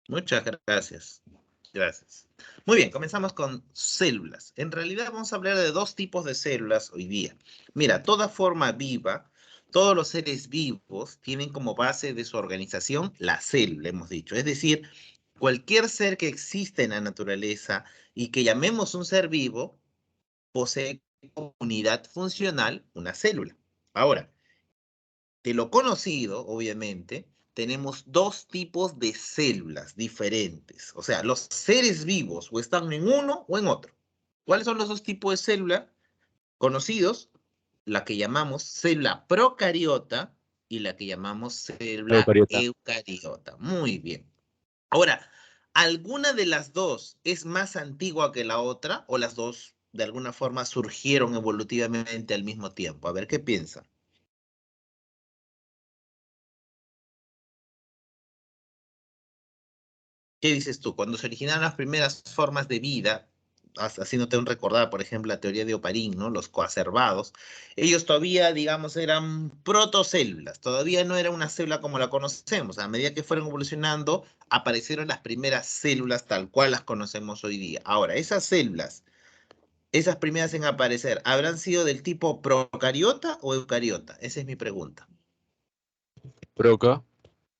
Muchas gracias. Gracias. Muy bien, comenzamos con células. En realidad vamos a hablar de dos tipos de células hoy día. Mira, toda forma viva, todos los seres vivos tienen como base de su organización la célula, hemos dicho. Es decir, cualquier ser que existe en la naturaleza y que llamemos un ser vivo, posee como unidad funcional una célula. Ahora, de lo conocido, obviamente, tenemos dos tipos de células diferentes. O sea, los seres vivos o están en uno o en otro. ¿Cuáles son los dos tipos de célula conocidos? La que llamamos célula procariota y la que llamamos célula Eucariota. eucariota. Muy bien. Ahora, ¿alguna de las dos es más antigua que la otra o las dos de alguna forma surgieron evolutivamente al mismo tiempo? A ver, ¿qué piensan? ¿Qué dices tú? Cuando se originaron las primeras formas de vida, haciéndote un recordar, por ejemplo, la teoría de Oparín, ¿no? Los coacervados, ellos todavía, digamos, eran protocélulas, todavía no era una célula como la conocemos. A medida que fueron evolucionando, aparecieron las primeras células tal cual las conocemos hoy día. Ahora, esas células, esas primeras en aparecer, ¿habrán sido del tipo procariota o eucariota? Esa es mi pregunta. Proca.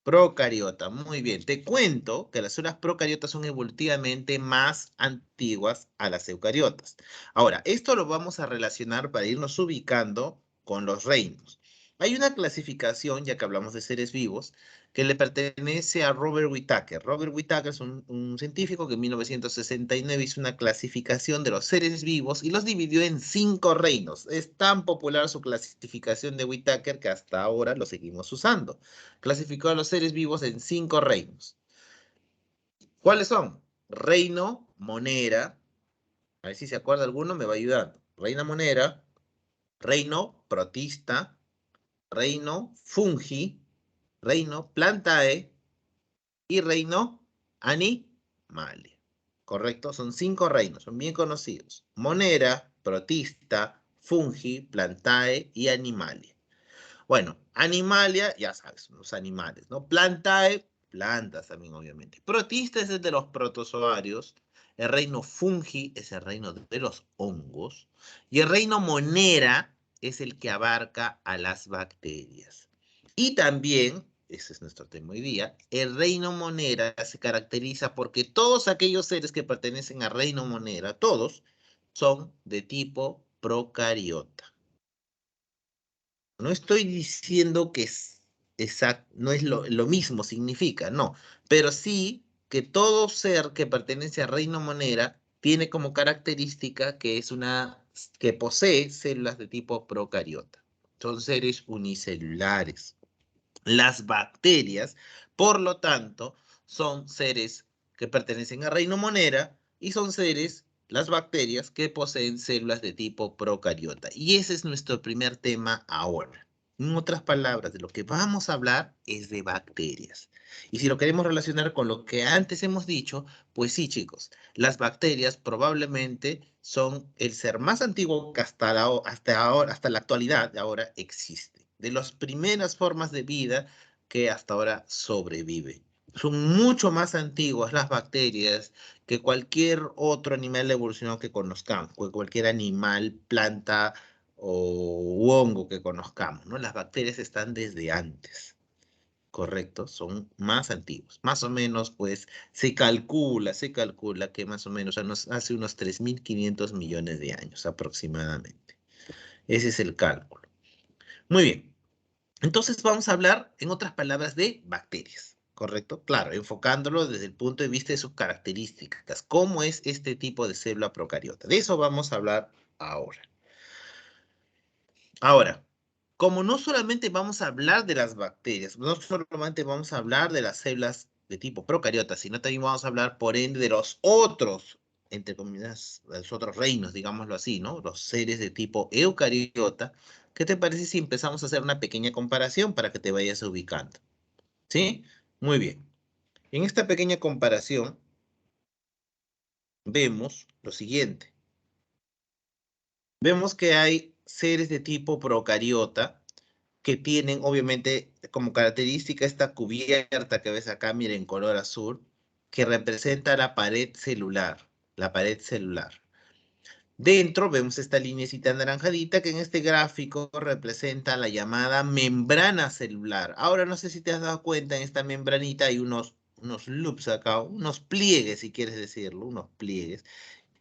Procariota, muy bien. Te cuento que las células procariotas son evolutivamente más antiguas a las eucariotas. Ahora, esto lo vamos a relacionar para irnos ubicando con los reinos. Hay una clasificación, ya que hablamos de seres vivos, que le pertenece a Robert Whittaker. Robert Whittaker es un científico que en 1969 hizo una clasificación de los seres vivos y los dividió en 5 reinos. Es tan popular su clasificación de Whittaker que hasta ahora lo seguimos usando. Clasificó a los seres vivos en 5 reinos. ¿Cuáles son? Reino Monera. A ver si se acuerda alguno, me va ayudando. Reina Monera, Reino Protista, Reino Fungi, Reino Plantae y Reino Animalia. ¿Correcto? Son 5 reinos, son bien conocidos. Monera, Protista, Fungi, Plantae y Animalia. Bueno, Animalia, ya sabes, los animales, ¿no? Plantae, plantas también, obviamente. Protista es el de los protozoarios. El reino Fungi es el reino de los hongos. Y el reino Monera es el que abarca a las bacterias. Y también, ese es nuestro tema hoy día, el reino Monera se caracteriza porque todos aquellos seres que pertenecen al reino Monera, todos, son de tipo procariota. No estoy diciendo que es exacto, no es lo mismo, significa, no, pero sí que todo ser que pertenece al reino monera tiene como característica que es que posee células de tipo procariota. Son seres unicelulares. Las bacterias, por lo tanto, son seres que pertenecen al reino monera y son seres, las bacterias, que poseen células de tipo procariota. Y ese es nuestro primer tema ahora. En otras palabras, de lo que vamos a hablar es de bacterias. Y si lo queremos relacionar con lo que antes hemos dicho, pues sí, chicos, las bacterias probablemente son el ser más antiguo que hasta la actualidad de ahora existe. De las primeras formas de vida que hasta ahora sobrevive. Son mucho más antiguas las bacterias que cualquier otro animal evolucionado que conozcamos, cualquier animal, planta o hongo que conozcamos, ¿no? Las bacterias están desde antes, ¿correcto? Son más antiguos. Más o menos, pues, se calcula que más o menos hace unos 3.500 millones de años aproximadamente. Ese es el cálculo. Muy bien. Entonces vamos a hablar, en otras palabras, de bacterias, ¿correcto? Claro, enfocándolo desde el punto de vista de sus características. ¿Cómo es este tipo de célula procariota? De eso vamos a hablar ahora. Ahora, como no solamente vamos a hablar de las bacterias, no solamente vamos a hablar de las células de tipo procariota, sino también vamos a hablar, por ende, de los otros, entre comillas, los otros reinos, digámoslo así, ¿no? Los seres de tipo eucariota. ¿Qué te parece si empezamos a hacer una pequeña comparación para que te vayas ubicando? ¿Sí? Muy bien. En esta pequeña comparación vemos lo siguiente. Vemos que hay seres de tipo procariota que tienen, obviamente, como característica esta cubierta que ves acá, miren, color azul, que representa la pared celular, la pared celular. Dentro vemos esta lineecita anaranjadita que en este gráfico representa la llamada membrana celular. Ahora no sé si te has dado cuenta, en esta membranita hay unos loops acá, unos pliegues, si quieres decirlo, unos pliegues.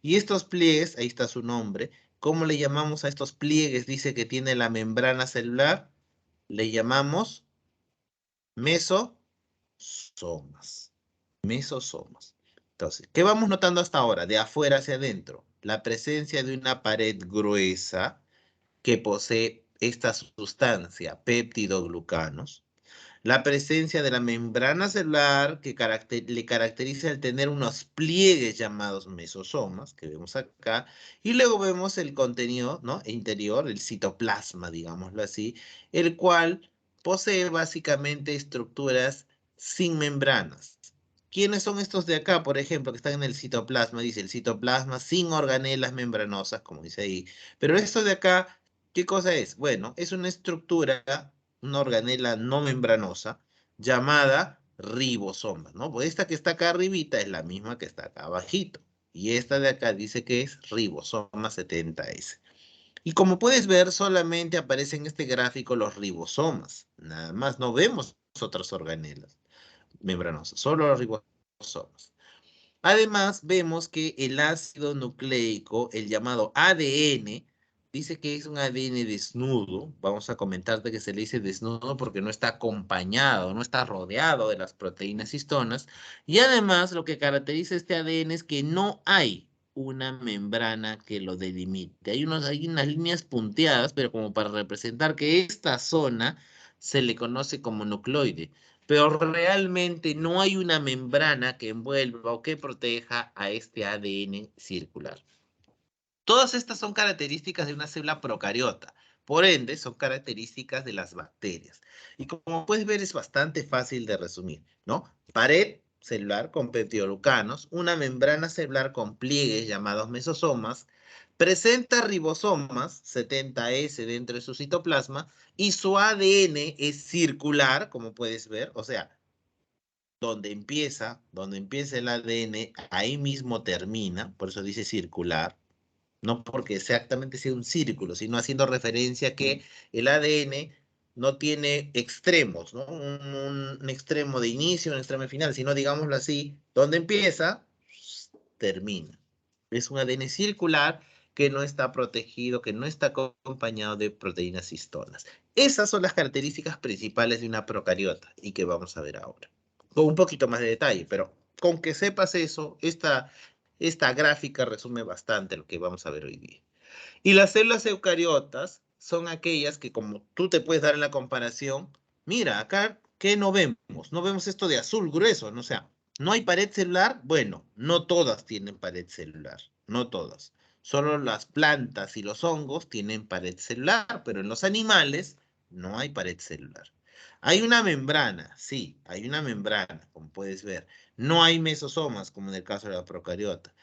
Y estos pliegues, ahí está su nombre. ¿Cómo le llamamos a estos pliegues? Dice que tiene la membrana celular. Le llamamos mesosomas. Mesosomas. Entonces, ¿qué vamos notando hasta ahora? De afuera hacia adentro. La presencia de una pared gruesa que posee esta sustancia, péptidoglucanos. La presencia de la membrana celular que le caracteriza el tener unos pliegues llamados mesosomas, que vemos acá, y luego vemos el contenido, ¿no?, interior, el citoplasma, digámoslo así, el cual posee básicamente estructuras sin membranas. ¿Quiénes son estos de acá, por ejemplo, que están en el citoplasma? Dice el citoplasma sin organelas membranosas, como dice ahí. Pero esto de acá, ¿qué cosa es? Bueno, es una estructura, una organela no membranosa llamada ribosoma, ¿no? Pues esta que está acá arribita es la misma que está acá abajito. Y esta de acá dice que es ribosoma 70S. Y como puedes ver, solamente aparecen en este gráfico los ribosomas. Nada más, no vemos otras organelas membranosas, solo los ribosomas. Además, vemos que el ácido nucleico, el llamado ADN, dice que es un ADN desnudo. Vamos a comentarte que se le dice desnudo porque no está acompañado, no está rodeado de las proteínas histonas. Y además, lo que caracteriza este ADN es que no hay una membrana que lo delimite. Hay unas líneas punteadas, pero como para representar que esta zona se le conoce como nucleoide, pero realmente no hay una membrana que envuelva o que proteja a este ADN circular. Todas estas son características de una célula procariota, por ende son características de las bacterias. Y como puedes ver es bastante fácil de resumir, ¿no? Pared celular con peptidoglucanos, una membrana celular con pliegues llamados mesosomas, presenta ribosomas, 70S dentro de su citoplasma, y su ADN es circular, como puedes ver, o sea, donde empieza el ADN, ahí mismo termina, por eso dice circular, no porque exactamente sea un círculo, sino haciendo referencia a que el ADN no tiene extremos, ¿no? Un extremo de inicio, un extremo de final, sino digámoslo así, donde empieza, termina. Es un ADN circular que no está protegido, que no está acompañado de proteínas histonas. Esas son las características principales de una procariota y que vamos a ver ahora. Con un poquito más de detalle, pero con que sepas eso, esta gráfica resume bastante lo que vamos a ver hoy día. Y las células eucariotas son aquellas que, como tú te puedes dar en la comparación, mira, acá, ¿qué no vemos? No vemos esto de azul grueso, ¿no? O sea, ¿no hay pared celular? Bueno, no todas tienen pared celular, no todas. Solo las plantas y los hongos tienen pared celular, pero en los animales no hay pared celular. Hay una membrana, sí, hay una membrana, como puedes ver. No hay mesosomas, como en el caso de la procariota.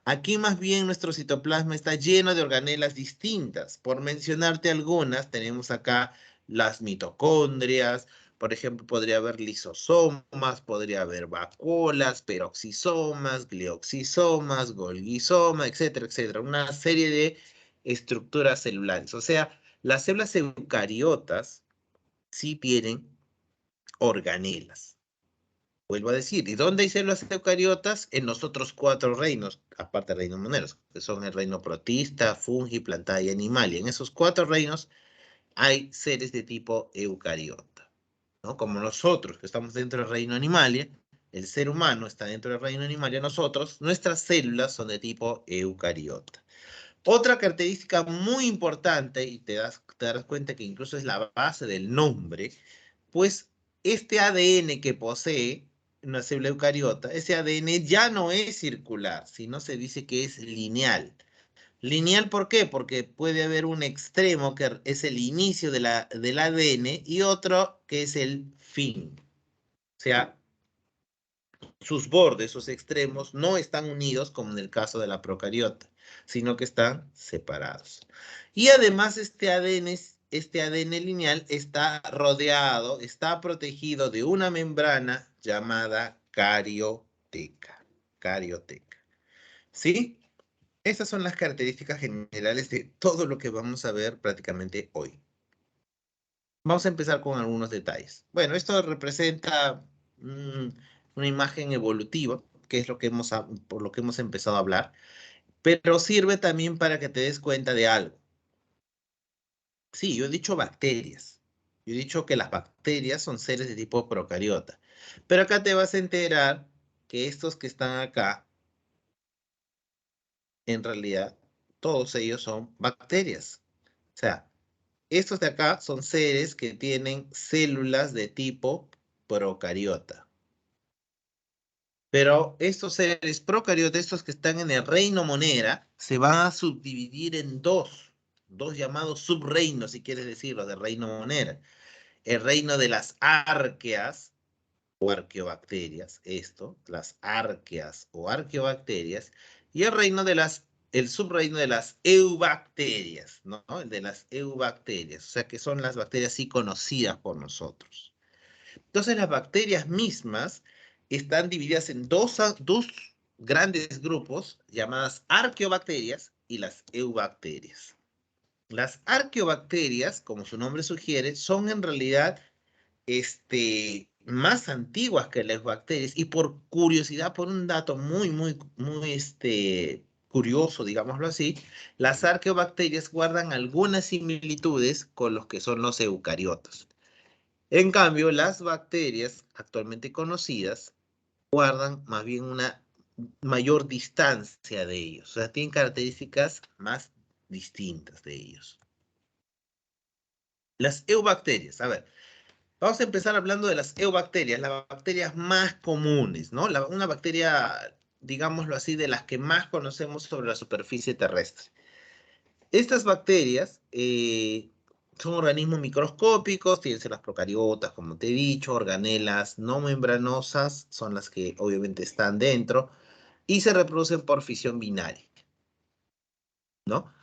Aquí más bien nuestro citoplasma está lleno de organelas distintas. Por mencionarte algunas, tenemos acá las mitocondrias, por ejemplo, podría haber lisosomas, podría haber vacuolas, peroxisomas, glioxisomas, golgisoma, etcétera, etcétera. Una serie de estructuras celulares. O sea, las células eucariotas sí tienen organelas. Vuelvo a decir, ¿y dónde hay células eucariotas? En los otros 4 reinos, aparte del reino moneros, que son el reino protista, fungi, plantae y animal. Y en esos 4 reinos hay seres de tipo eucariota, ¿no? Como nosotros, que estamos dentro del reino animalia, el ser humano está dentro del reino animalia, nosotros, nuestras células son de tipo eucariota. Otra característica muy importante, y te darás cuenta que incluso es la base del nombre, pues este ADN que posee una célula eucariota, ese ADN ya no es circular, sino se dice que es lineal. Lineal, ¿por qué? Porque puede haber un extremo que es el inicio del ADN y otro que es el fin. O sea, sus bordes, sus extremos, no están unidos como en el caso de la procariota, sino que están separados. Y además este ADN este ADN lineal está rodeado, está protegido de una membrana llamada carioteca. Carioteca. ¿Sí? Estas son las características generales de todo lo que vamos a ver prácticamente hoy. Vamos a empezar con algunos detalles. Bueno, esto representa una imagen evolutiva, que es lo que por lo que hemos empezado a hablar, pero sirve también para que te des cuenta de algo. Sí, yo he dicho bacterias. Yo he dicho que las bacterias son seres de tipo procariota. Pero acá te vas a enterar que estos que están acá, en realidad, todos ellos son bacterias. O sea, estos de acá son seres que tienen células de tipo procariota. Pero estos seres procariotas, estos que están en el reino Monera, se van a subdividir en dos llamados subreinos, si quieres decirlo, del reino Monera. El reino de las arqueas o arqueobacterias, las arqueas o arqueobacterias, y el subreino de las eubacterias, ¿no? El de las eubacterias, o sea que son las bacterias sí conocidas por nosotros. Entonces las bacterias mismas están divididas en dos grandes grupos llamadas arqueobacterias y las eubacterias. Las arqueobacterias, como su nombre sugiere, son en realidad más antiguas que las bacterias y por curiosidad, por un dato muy curioso, digámoslo así, las arqueobacterias guardan algunas similitudes con los que son los eucariotas. En cambio, las bacterias actualmente conocidas guardan más bien una mayor distancia de ellos, o sea, tienen características más distintas de ellos. Las eubacterias, a ver, vamos a empezar hablando de las eubacterias, las bacterias más comunes, ¿no? Una bacteria, digámoslo así, de las que más conocemos sobre la superficie terrestre. Estas bacterias son organismos microscópicos, tienen células procariotas, como te he dicho, organelas no membranosas, son las que obviamente están dentro, y se reproducen por fisión binaria, ¿no?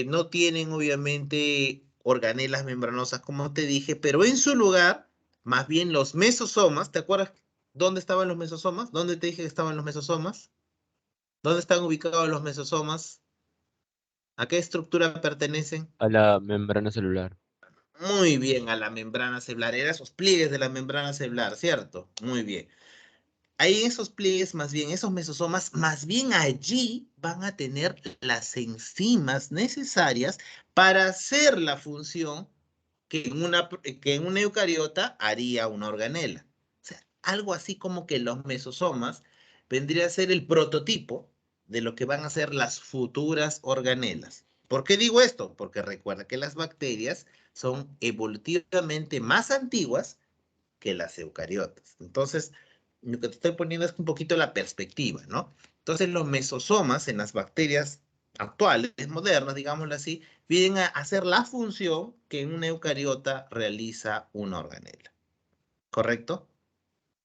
No tienen obviamente organelas membranosas, como te dije, pero en su lugar, más bien los mesosomas, ¿te acuerdas dónde estaban los mesosomas? ¿Dónde te dije que estaban los mesosomas? ¿Dónde están ubicados los mesosomas? ¿A qué estructura pertenecen? A la membrana celular. Muy bien, a la membrana celular. Eran esos pliegues de la membrana celular, ¿cierto? Muy bien. Ahí esos pliegues, más bien, esos mesosomas, más bien allí van a tener las enzimas necesarias para hacer la función que en una eucariota haría una organela. O sea, algo así como que los mesosomas vendría a ser el prototipo de lo que van a ser las futuras organelas. ¿Por qué digo esto? Porque recuerda que las bacterias son evolutivamente más antiguas que las eucariotas. Entonces, lo que te estoy poniendo es un poquito la perspectiva, ¿no? Entonces, los mesosomas en las bacterias actuales, modernas, digámoslo así, vienen a hacer la función que en una eucariota realiza una organela. ¿Correcto?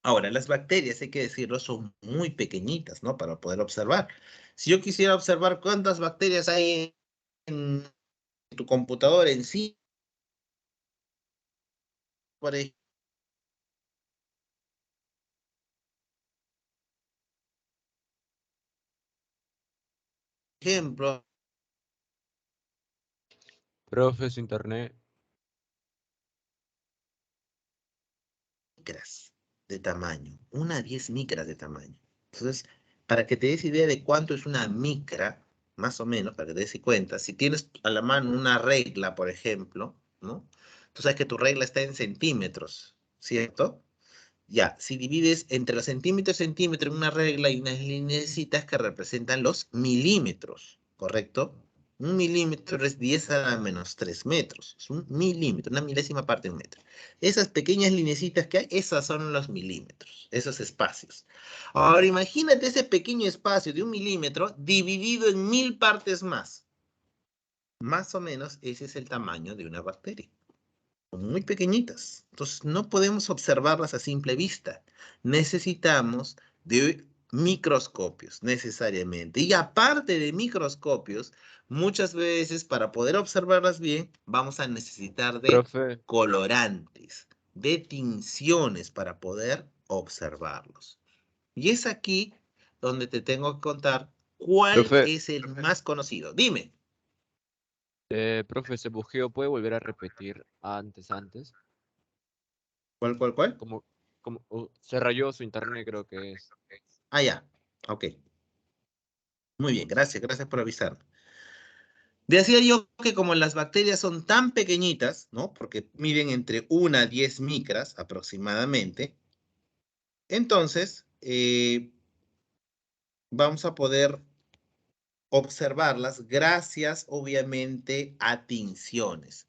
Ahora, las bacterias, hay que decirlo, son muy pequeñitas, ¿no? Para poder observar. Si yo quisiera observar cuántas bacterias hay en tu computadora en sí, por ejemplo, Profe, su internet. micras de tamaño, una 10 micras de tamaño. Entonces, para que te des idea de cuánto es una micra, más o menos, para que te des cuenta, si tienes a la mano una regla, por ejemplo, ¿no? Tú sabes que tu regla está en centímetros, ¿cierto? Ya, si divides entre los centímetros y centímetros en una regla y unas lineecitas que representan los milímetros, ¿correcto? Un milímetro es 10 a la menos 3 metros. Es un milímetro, una milésima parte de un metro. Esas pequeñas lineecitas que hay, esas son los milímetros, esos espacios. Ahora imagínate ese pequeño espacio de un milímetro dividido en 1000 partes más. Más o menos ese es el tamaño de una bacteria, muy pequeñitas. Entonces, no podemos observarlas a simple vista. Necesitamos de microscopios, necesariamente. Y aparte de microscopios, muchas veces para poder observarlas bien, vamos a necesitar de Profe, colorantes, de tinciones para poder observarlos. Y es aquí donde te tengo que contar cuál profe, es el más conocido. Dime. profe, ese bujeo puede volver a repetir antes. ¿Cuál? Se rayó su internet, creo que es. Ah, ya. Ok. Muy bien, gracias por avisarme. Decía yo que como las bacterias son tan pequeñitas, ¿no? Porque miden entre 1 a 10 micras aproximadamente, entonces vamos a poder observarlas gracias, obviamente, a tinciones.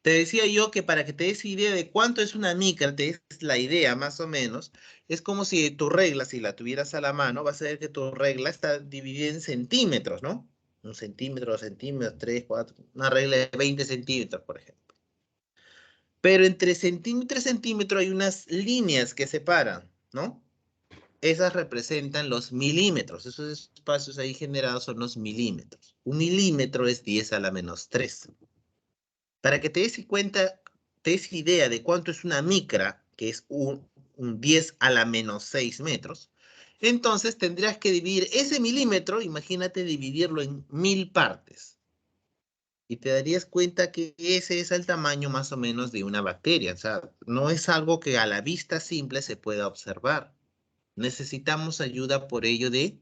Te decía yo que para que te des idea de cuánto es una micra, te des la idea más o menos, es como si tu regla, si la tuvieras a la mano, vas a ver que tu regla está dividida en centímetros, ¿no? 1 centímetro, 2 centímetros, 3, 4, una regla de 20 centímetros, por ejemplo. Pero entre centímetro y centímetro hay unas líneas que separan, ¿no? Esas representan los milímetros. Esos espacios ahí generados son los milímetros. 1 milímetro es 10 a la menos 3. Para que te des cuenta, te des idea de cuánto es una micra, que es un 10 a la menos 6 metros, entonces tendrías que dividir ese milímetro, imagínate dividirlo en 1000 partes. Y te darías cuenta que ese es el tamaño más o menos de una bacteria. O sea, no es algo que a la vista simple se pueda observar. Necesitamos ayuda por ello de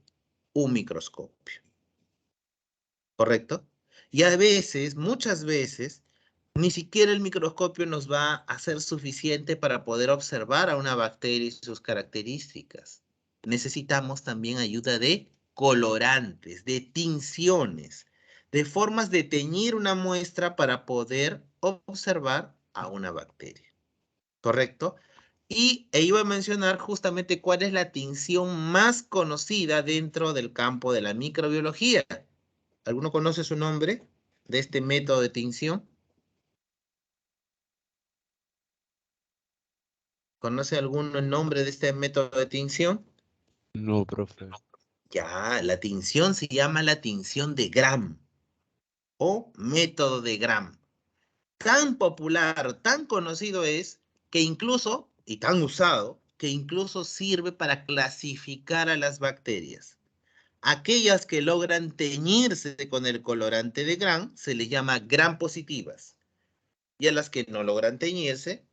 un microscopio, ¿correcto? Y a veces, muchas veces, ni siquiera el microscopio nos va a ser suficiente para poder observar a una bacteria y sus características. Necesitamos también ayuda de colorantes, de tinciones, de formas de teñir una muestra para poder observar a una bacteria. ¿Correcto? Iba a mencionar justamente cuál es la tinción más conocida dentro del campo de la microbiología. ¿Alguno conoce su nombre de este método de tinción? ¿Conoce alguno el nombre de este método de tinción? No, profe. Ya, la tinción se llama la tinción de Gram o método de Gram. Tan popular, tan conocido es que incluso, y tan usado, que incluso sirve para clasificar a las bacterias. Aquellas que logran teñirse con el colorante de Gram se les llama Gram positivas y a las que no logran teñirse,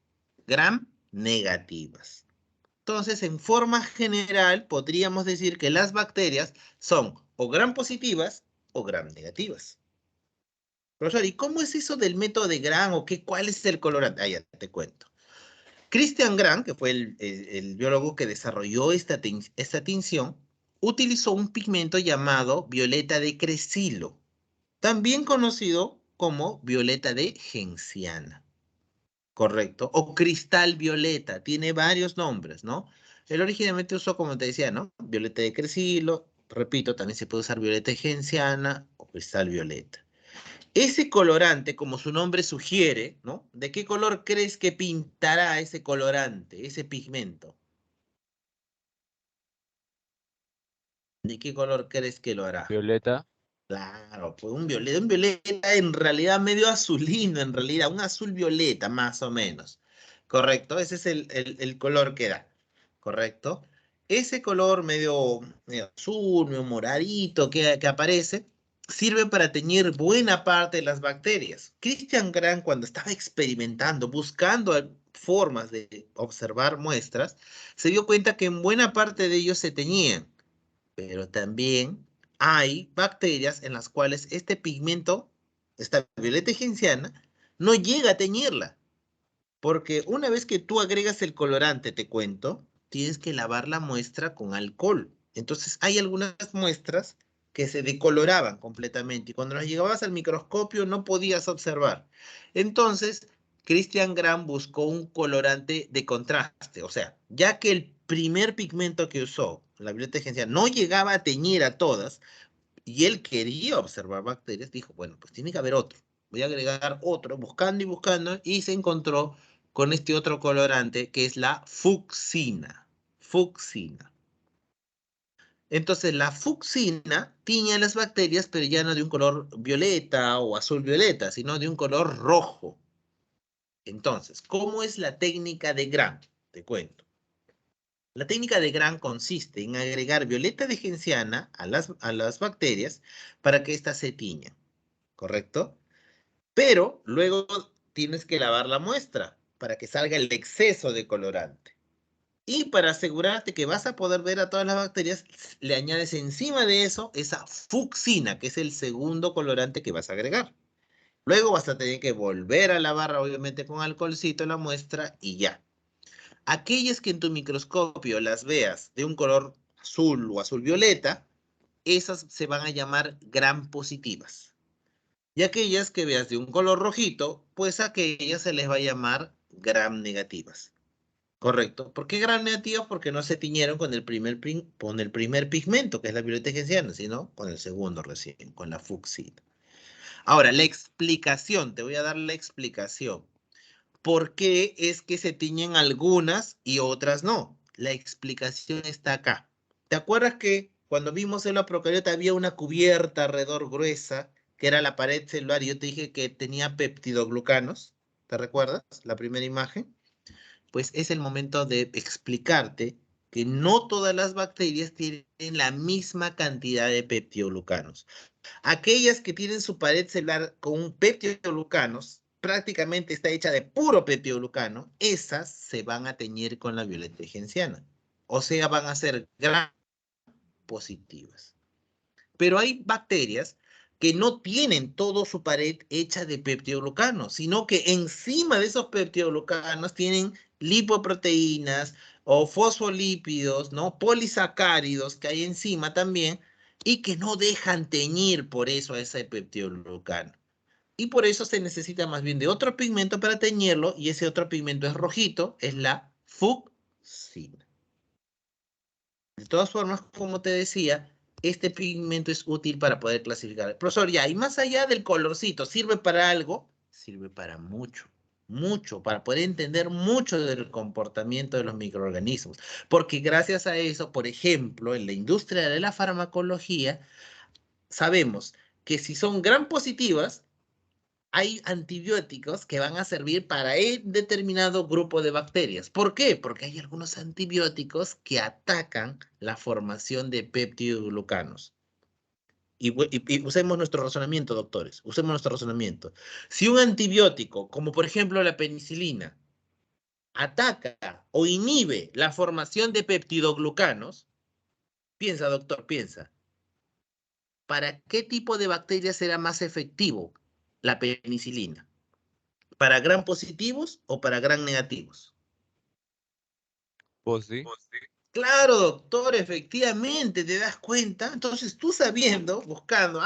Gram negativas. Entonces, en forma general, podríamos decir que las bacterias son o Gram positivas o Gram negativas. Profesor, ¿y cómo es eso del método de Gram o cuál es el colorante? Ah, ya te cuento. Christian Gram, que fue el biólogo que desarrolló esta tinción, utilizó un pigmento llamado violeta de Crecilo, también conocido como violeta de genciana, ¿correcto? O cristal violeta, tiene varios nombres, ¿no? Él originalmente usó, como te decía, ¿no? Violeta de Crecilo, repito, también se puede usar violeta de genciana o cristal violeta. Ese colorante, como su nombre sugiere, ¿no? ¿De qué color crees que pintará ese colorante, ese pigmento? ¿De qué color crees que lo hará? Violeta. Claro, pues un violeta en realidad medio azulino, en realidad, un azul violeta más o menos. ¿Correcto? Ese es el color que da. ¿Correcto? Ese color medio azul, medio moradito que aparece, sirve para teñir buena parte de las bacterias. Christian Graham, cuando estaba experimentando, buscando formas de observar muestras, se dio cuenta que en buena parte de ellos se teñían, pero también hay bacterias en las cuales este pigmento, esta violeta genciana, no llega a teñirla, porque una vez que tú agregas el colorante, te cuento, tienes que lavar la muestra con alcohol. Entonces hay algunas muestras que se decoloraban completamente y cuando las llegabas al microscopio no podías observar. Entonces, Christian Graham buscó un colorante de contraste, o sea, ya que el primer pigmento que usó, la violeta genciana, no llegaba a teñir a todas y él quería observar bacterias, dijo, bueno, pues tiene que haber otro. Voy a agregar otro, buscando y buscando, y se encontró con este otro colorante que es la fucsina. Fucsina. Entonces la fucsina tiñe a las bacterias, pero ya no de un color violeta o azul violeta, sino de un color rojo. Entonces, ¿cómo es la técnica de Gram? Te cuento. La técnica de Gram consiste en agregar violeta de genciana a las bacterias para que éstas se tiñan, ¿correcto? Pero luego tienes que lavar la muestra para que salga el exceso de colorante. Y para asegurarte que vas a poder ver a todas las bacterias, le añades encima de eso esa fucsina, que es el segundo colorante que vas a agregar. Luego vas a tener que volver a lavar, obviamente, con alcoholcito la muestra y ya. Aquellas que en tu microscopio las veas de un color azul o azul violeta, esas se van a llamar gram positivas. Y aquellas que veas de un color rojito, pues a aquellas se les va a llamar gram negativas. Correcto. ¿Por qué gram negativas? Porque no se tiñeron con el primer pigmento, que es la violeta genciana, sino con el segundo recién, con la fucsina. Ahora, la explicación, te voy a dar la explicación. ¿Por qué es que se tiñen algunas y otras no? La explicación está acá. ¿Te acuerdas que cuando vimos en la procariota había una cubierta alrededor gruesa, que era la pared celular, y yo te dije que tenía peptidoglucanos? ¿Te recuerdas? La primera imagen. Pues es el momento de explicarte que no todas las bacterias tienen la misma cantidad de peptidoglucanos. Aquellas que tienen su pared celular con un peptidoglucanos, prácticamente está hecha de puro peptidoglucano, esas se van a teñir con la violeta genciana. O sea, van a ser gram positivas. Pero hay bacterias que no tienen toda su pared hecha de peptidoglucanos, sino que encima de esos peptidoglucanos tienen lipoproteínas o fosfolípidos, ¿no? Polisacáridos que hay encima también y que no dejan teñir por eso a ese peptidoglucano. Y por eso se necesita más bien de otro pigmento para teñirlo y ese otro pigmento es rojito, es la fucsina. De todas formas, como te decía, este pigmento es útil para poder clasificar. Profesor, ya, y más allá del colorcito, ¿sirve para algo? Sirve para mucho, mucho, para poder entender mucho del comportamiento de los microorganismos. Porque gracias a eso, por ejemplo, en la industria de la farmacología, sabemos que si son gram positivas, hay antibióticos que van a servir para el determinado grupo de bacterias. ¿Por qué? Porque hay algunos antibióticos que atacan la formación de peptidoglucanos. Y usemos nuestro razonamiento, doctores, usemos nuestro razonamiento. Si un antibiótico, como por ejemplo la penicilina, ataca o inhibe la formación de peptidoglucanos, piensa, doctor, piensa, ¿para qué tipo de bacterias será más efectivo la penicilina? ¿Para gram positivos o para gram negativos? ¿Vos sí? Claro, doctor, efectivamente, te das cuenta. Entonces, tú sabiendo, buscando,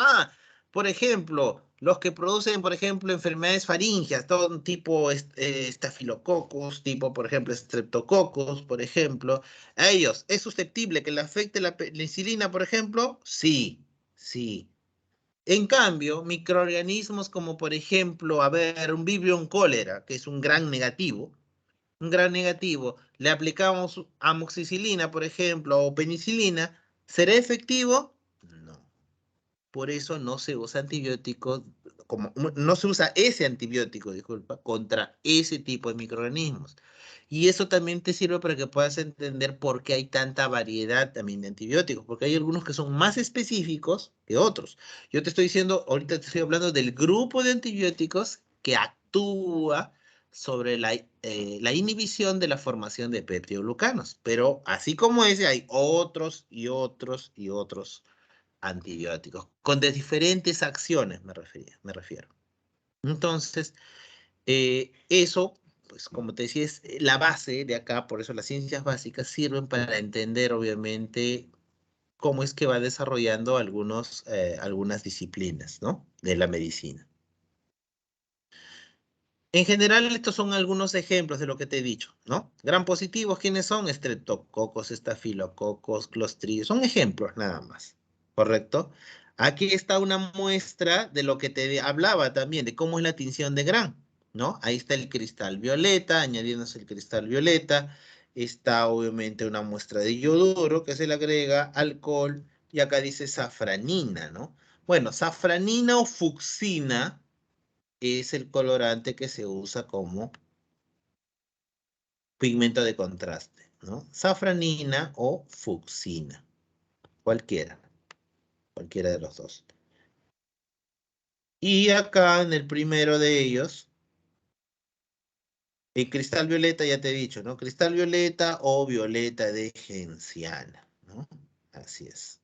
por ejemplo, los que producen, por ejemplo, enfermedades faringias, todo un tipo estafilococos, tipo, por ejemplo, streptococos, por ejemplo, a ellos, ¿es susceptible que le afecte la penicilina, por ejemplo? Sí, sí. En cambio, microorganismos como, por ejemplo, a ver, un Vibrio cólera, que es un gran negativo, le aplicamos amoxicilina, por ejemplo, o penicilina, ¿será efectivo? No. Por eso no se usa antibióticos, como, no se usa ese antibiótico, disculpa, contra ese tipo de microorganismos. Y eso también te sirve para que puedas entender por qué hay tanta variedad también de antibióticos, porque hay algunos que son más específicos que otros. Yo te estoy diciendo, ahorita te estoy hablando del grupo de antibióticos que actúa sobre la inhibición de la formación de peptidoglucanos. Pero así como ese, hay otros y otros y otros antibióticos, con de diferentes acciones me refiero. Entonces, eso, pues como te decía, es la base de acá, por eso las ciencias básicas sirven para entender, obviamente, cómo es que va desarrollando algunas disciplinas, ¿no? De la medicina. En general, estos son algunos ejemplos de lo que te he dicho, ¿no? Gran positivos, ¿quiénes son? Estreptococos, estafilococos, clostridios, son ejemplos nada más, ¿correcto? Aquí está una muestra de lo que te hablaba también, de cómo es la tinción de Gram, ¿no? Ahí está el cristal violeta, añadiéndose el cristal violeta. está obviamente una muestra de yoduro que se le agrega, alcohol, y acá dice safranina, ¿no? Bueno, safranina o fucsina es el colorante que se usa como pigmento de contraste, ¿no? Safranina o fucsina, cualquiera, cualquiera de los dos. Y acá en el primero de ellos, el cristal violeta ya te he dicho, ¿no? Cristal violeta o violeta de genciana, ¿no? Así es.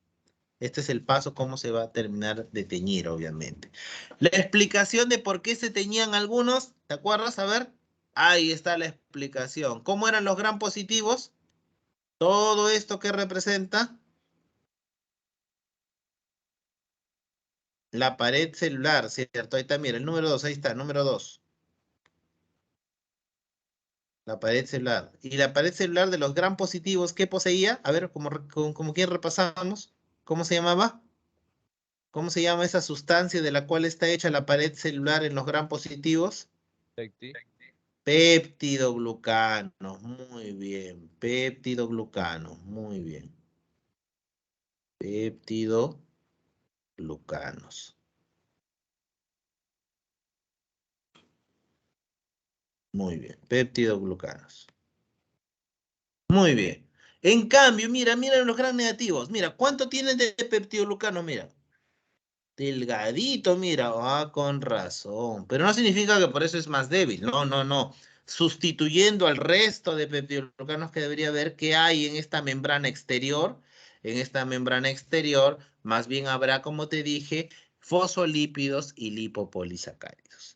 Este es el paso, cómo se va a terminar de teñir, obviamente. La explicación de por qué se teñían algunos, ¿te acuerdas? A ver, ahí está la explicación. ¿Cómo eran los gran positivos? Todo esto que representa la pared celular, ¿cierto? Ahí está, mira, el número 2, ahí está, número 2. La pared celular. Y la pared celular de los gran positivos, ¿qué poseía? A ver, como quien repasamos. ¿Cómo se llamaba? ¿Cómo se llama esa sustancia de la cual está hecha la pared celular en los gran positivos? Pecti. Péptidoglucanos, muy bien. Péptidoglucanos, muy bien. Péptidoglucanos. Muy bien. Péptidoglucanos. Muy bien. En cambio, mira los gran negativos. Mira, ¿cuánto tienen de peptidoglucanos? Mira. Delgadito, mira, con razón. Pero no significa que por eso es más débil. No, no, no. Sustituyendo al resto de peptidoglucanos que debería haber, ¿qué hay en esta membrana exterior? En esta membrana exterior, más bien habrá, como te dije, fosfolípidos y lipopolisacáridos.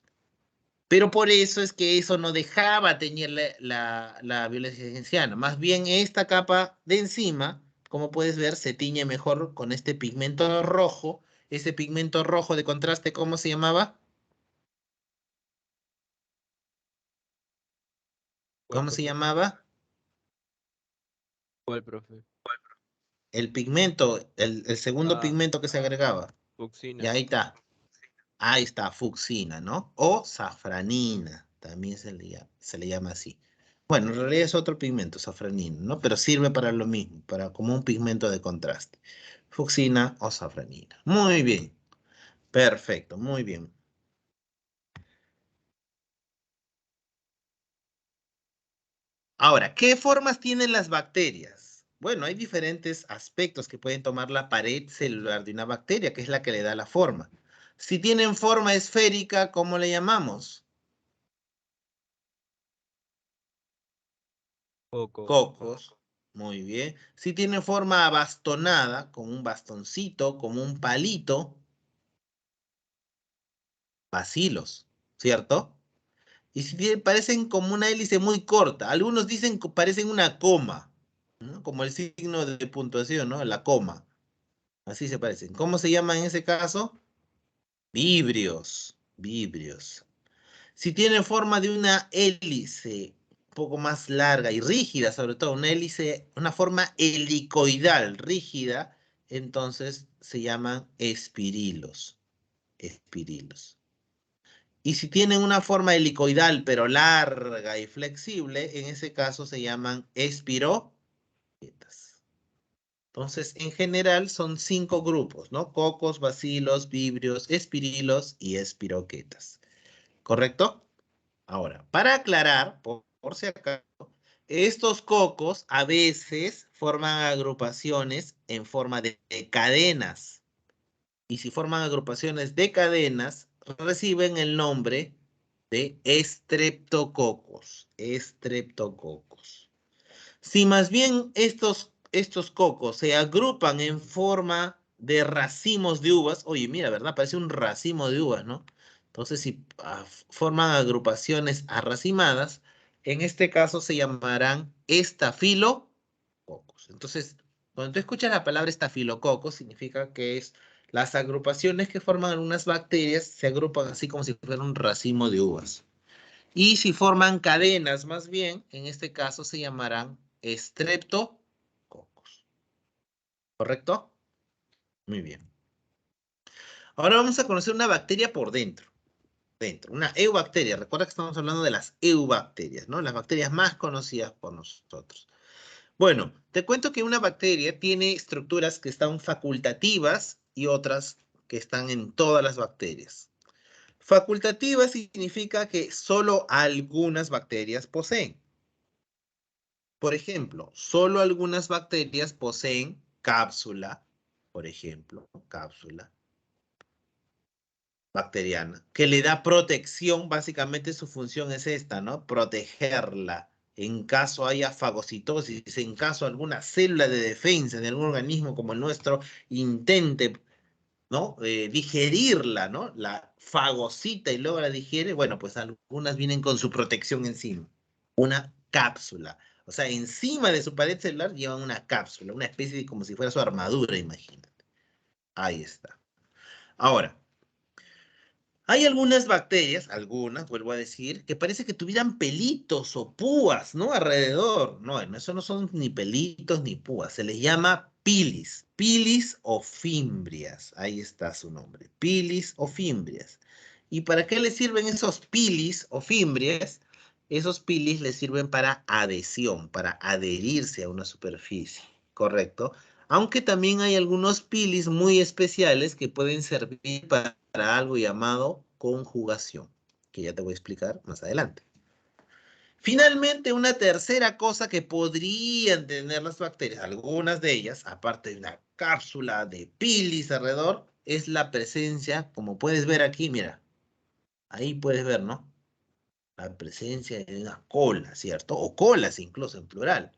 Pero por eso es que eso no dejaba teñir la violencia genciana. Más bien esta capa de encima, como puedes ver, se tiñe mejor con este pigmento rojo. Ese pigmento rojo de contraste, ¿cómo se llamaba? ¿Cuál, ¿Cómo se profe? llamaba? ¿Cuál, profe? El pigmento, el segundo Ah, pigmento que se agregaba. Y fucsina. ahí está. Ahí está, fucsina, ¿no? O safranina, también se le llama así. Bueno, en realidad es otro pigmento, safranina, ¿no? Pero sirve para lo mismo, para como un pigmento de contraste. Fucsina o safranina. Muy bien, perfecto, muy bien. Ahora, ¿qué formas tienen las bacterias? Bueno, hay diferentes aspectos que pueden tomar la pared celular de una bacteria, que es la que le da la forma. Si tienen forma esférica, ¿cómo le llamamos? Cocos. Cocos. Muy bien. Si tiene forma bastonada, como un bastoncito, como un palito, bacilos, ¿cierto? Y si parecen como una hélice muy corta, algunos dicen que parecen una coma, ¿no? Como el signo de puntuación, ¿no? La coma. Así se parecen. ¿Cómo se llama en ese caso? Vibrios. Vibrios. Si tiene forma de una hélice un poco más larga y rígida, sobre todo una hélice, una forma helicoidal rígida, entonces se llaman espirilos. Espirilos. Y si tienen una forma helicoidal pero larga y flexible, en ese caso se llaman espiroquetas. Entonces, en general son 5 grupos, ¿no? Cocos, bacilos, vibrios, espirilos y espiroquetas. ¿Correcto? Ahora, para aclarar, por si acaso, estos cocos a veces forman agrupaciones en forma de cadenas. Y si forman agrupaciones de cadenas, reciben el nombre de estreptococos. Estreptococos. Si más bien estos cocos se agrupan en forma de racimos de uvas, oye, mira, ¿verdad? Parece un racimo de uvas, ¿no? Entonces, si forman agrupaciones arracimadas, en este caso se llamarán estafilococos. Entonces, cuando tú escuchas la palabra estafilococo, significa que es las agrupaciones que forman algunas bacterias se agrupan así como si fuera un racimo de uvas. Y si forman cadenas, más bien, en este caso se llamarán estreptococos. ¿Correcto? Muy bien. Ahora vamos a conocer una bacteria por dentro. dentro. Una eubacteria. Recuerda que estamos hablando de las eubacterias, ¿no? Las bacterias más conocidas por nosotros. Bueno, te cuento que una bacteria tiene estructuras que están facultativas y otras que están en todas las bacterias. Facultativa significa que solo algunas bacterias poseen. Por ejemplo, solo algunas bacterias poseen cápsula, por ejemplo, cápsula bacteriana, que le da protección, básicamente su función es esta, ¿no? Protegerla en caso haya fagocitosis, en caso alguna célula de defensa de algún organismo como el nuestro intente, ¿no? Digerirla, ¿no? La fagocita y luego la digiere, bueno, pues algunas vienen con su protección encima, una cápsula. O sea, encima de su pared celular llevan una cápsula, una especie de como si fuera su armadura, imagínate. Ahí está. Ahora, hay algunas bacterias, algunas, vuelvo a decir, que parece que tuvieran pelitos o púas, ¿no? Alrededor. No, eso no son ni pelitos ni púas. Se les llama pilis. Pilis o fimbrias. Ahí está su nombre. Pilis o fimbrias. ¿Y para qué les sirven esos pilis o fimbrias? Esos pilis les sirven para adhesión, para adherirse a una superficie. ¿Correcto? Aunque también hay algunos pilis muy especiales que pueden servir para algo llamado conjugación, que ya te voy a explicar más adelante. Finalmente, una tercera cosa que podrían tener las bacterias, algunas de ellas, aparte de una cápsula de pilis alrededor, es la presencia, como puedes ver aquí, mira, ahí puedes ver, ¿no? La presencia de una cola, ¿cierto? O colas incluso en plural.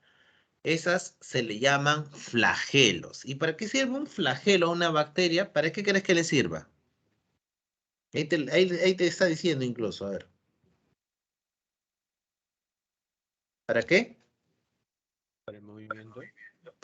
Esas se le llaman flagelos. ¿Y para qué sirve un flagelo a una bacteria? ¿Para qué crees que le sirva? Ahí te está diciendo incluso, a ver. ¿Para qué? Para el movimiento.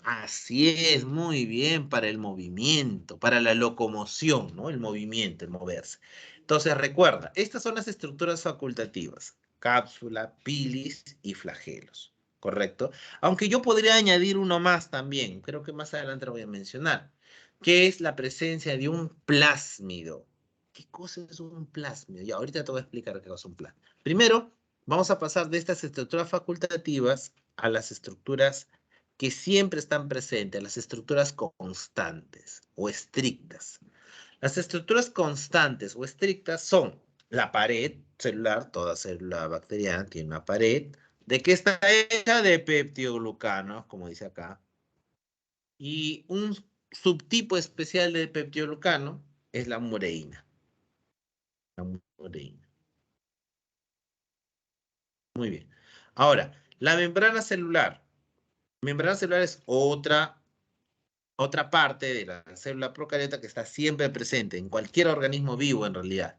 Así es, muy bien, para el movimiento, para la locomoción, ¿no? El movimiento, el moverse. Entonces, recuerda, estas son las estructuras facultativas, cápsula, pilis y flagelos, ¿correcto? Aunque yo podría añadir uno más también, creo que más adelante lo voy a mencionar, que es la presencia de un plásmido. ¿Qué cosa es un plásmido? Ya, ahorita te voy a explicar qué cosa es un plásmido. Primero, vamos a pasar de estas estructuras facultativas a las estructuras que siempre están presentes, las estructuras constantes o estrictas. Las estructuras constantes o estrictas son la pared celular, toda célula bacteriana tiene una pared. ¿De qué está hecha? De peptidoglucanos, como dice acá. Y un subtipo especial de peptidoglucano es la mureína. La mureína. Muy bien. Ahora, la membrana celular. Membrana celular es otra parte de la célula procariota que está siempre presente en cualquier organismo vivo en realidad.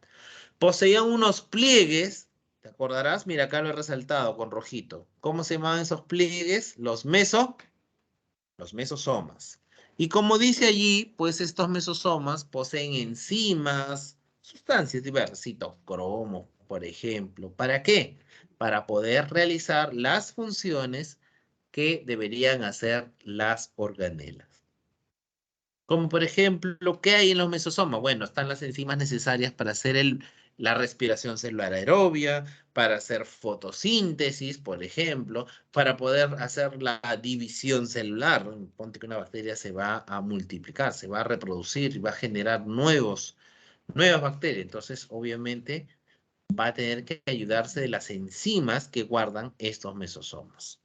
Poseían unos pliegues, ¿te acordarás? Mira, acá lo he resaltado con rojito. ¿Cómo se llamaban esos pliegues? Los mesosomas. Y como dice allí, pues estos mesosomas poseen enzimas, sustancias diversas, citocromo, por ejemplo. ¿Para qué? Para poder realizar las funciones que deberían hacer las organelas. Como por ejemplo, ¿qué hay en los mesosomas? Bueno, están las enzimas necesarias para hacer la respiración celular aerobia, para hacer fotosíntesis, por ejemplo, para poder hacer la división celular. Ponte que una bacteria se va a multiplicar, se va a reproducir y va a generar nuevas bacterias. Entonces, obviamente, va a tener que ayudarse de las enzimas que guardan estos mesosomas.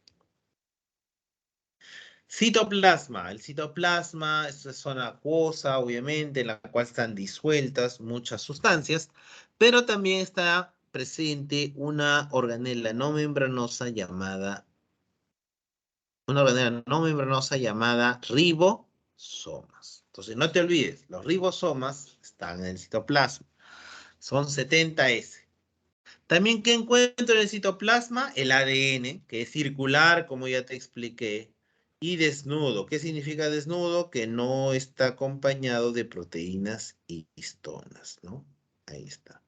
Citoplasma. El citoplasma es una zona acuosa, obviamente, en la cual están disueltas muchas sustancias, pero también está presente una organela no membranosa llamada ribosomas. Entonces, no te olvides, los ribosomas están en el citoplasma. Son 70S. También, ¿qué encuentro en el citoplasma? El ADN, que es circular, como ya te expliqué, y desnudo. ¿Qué significa desnudo? Que no está acompañado de proteínas y histonas, ¿no? Ahí está.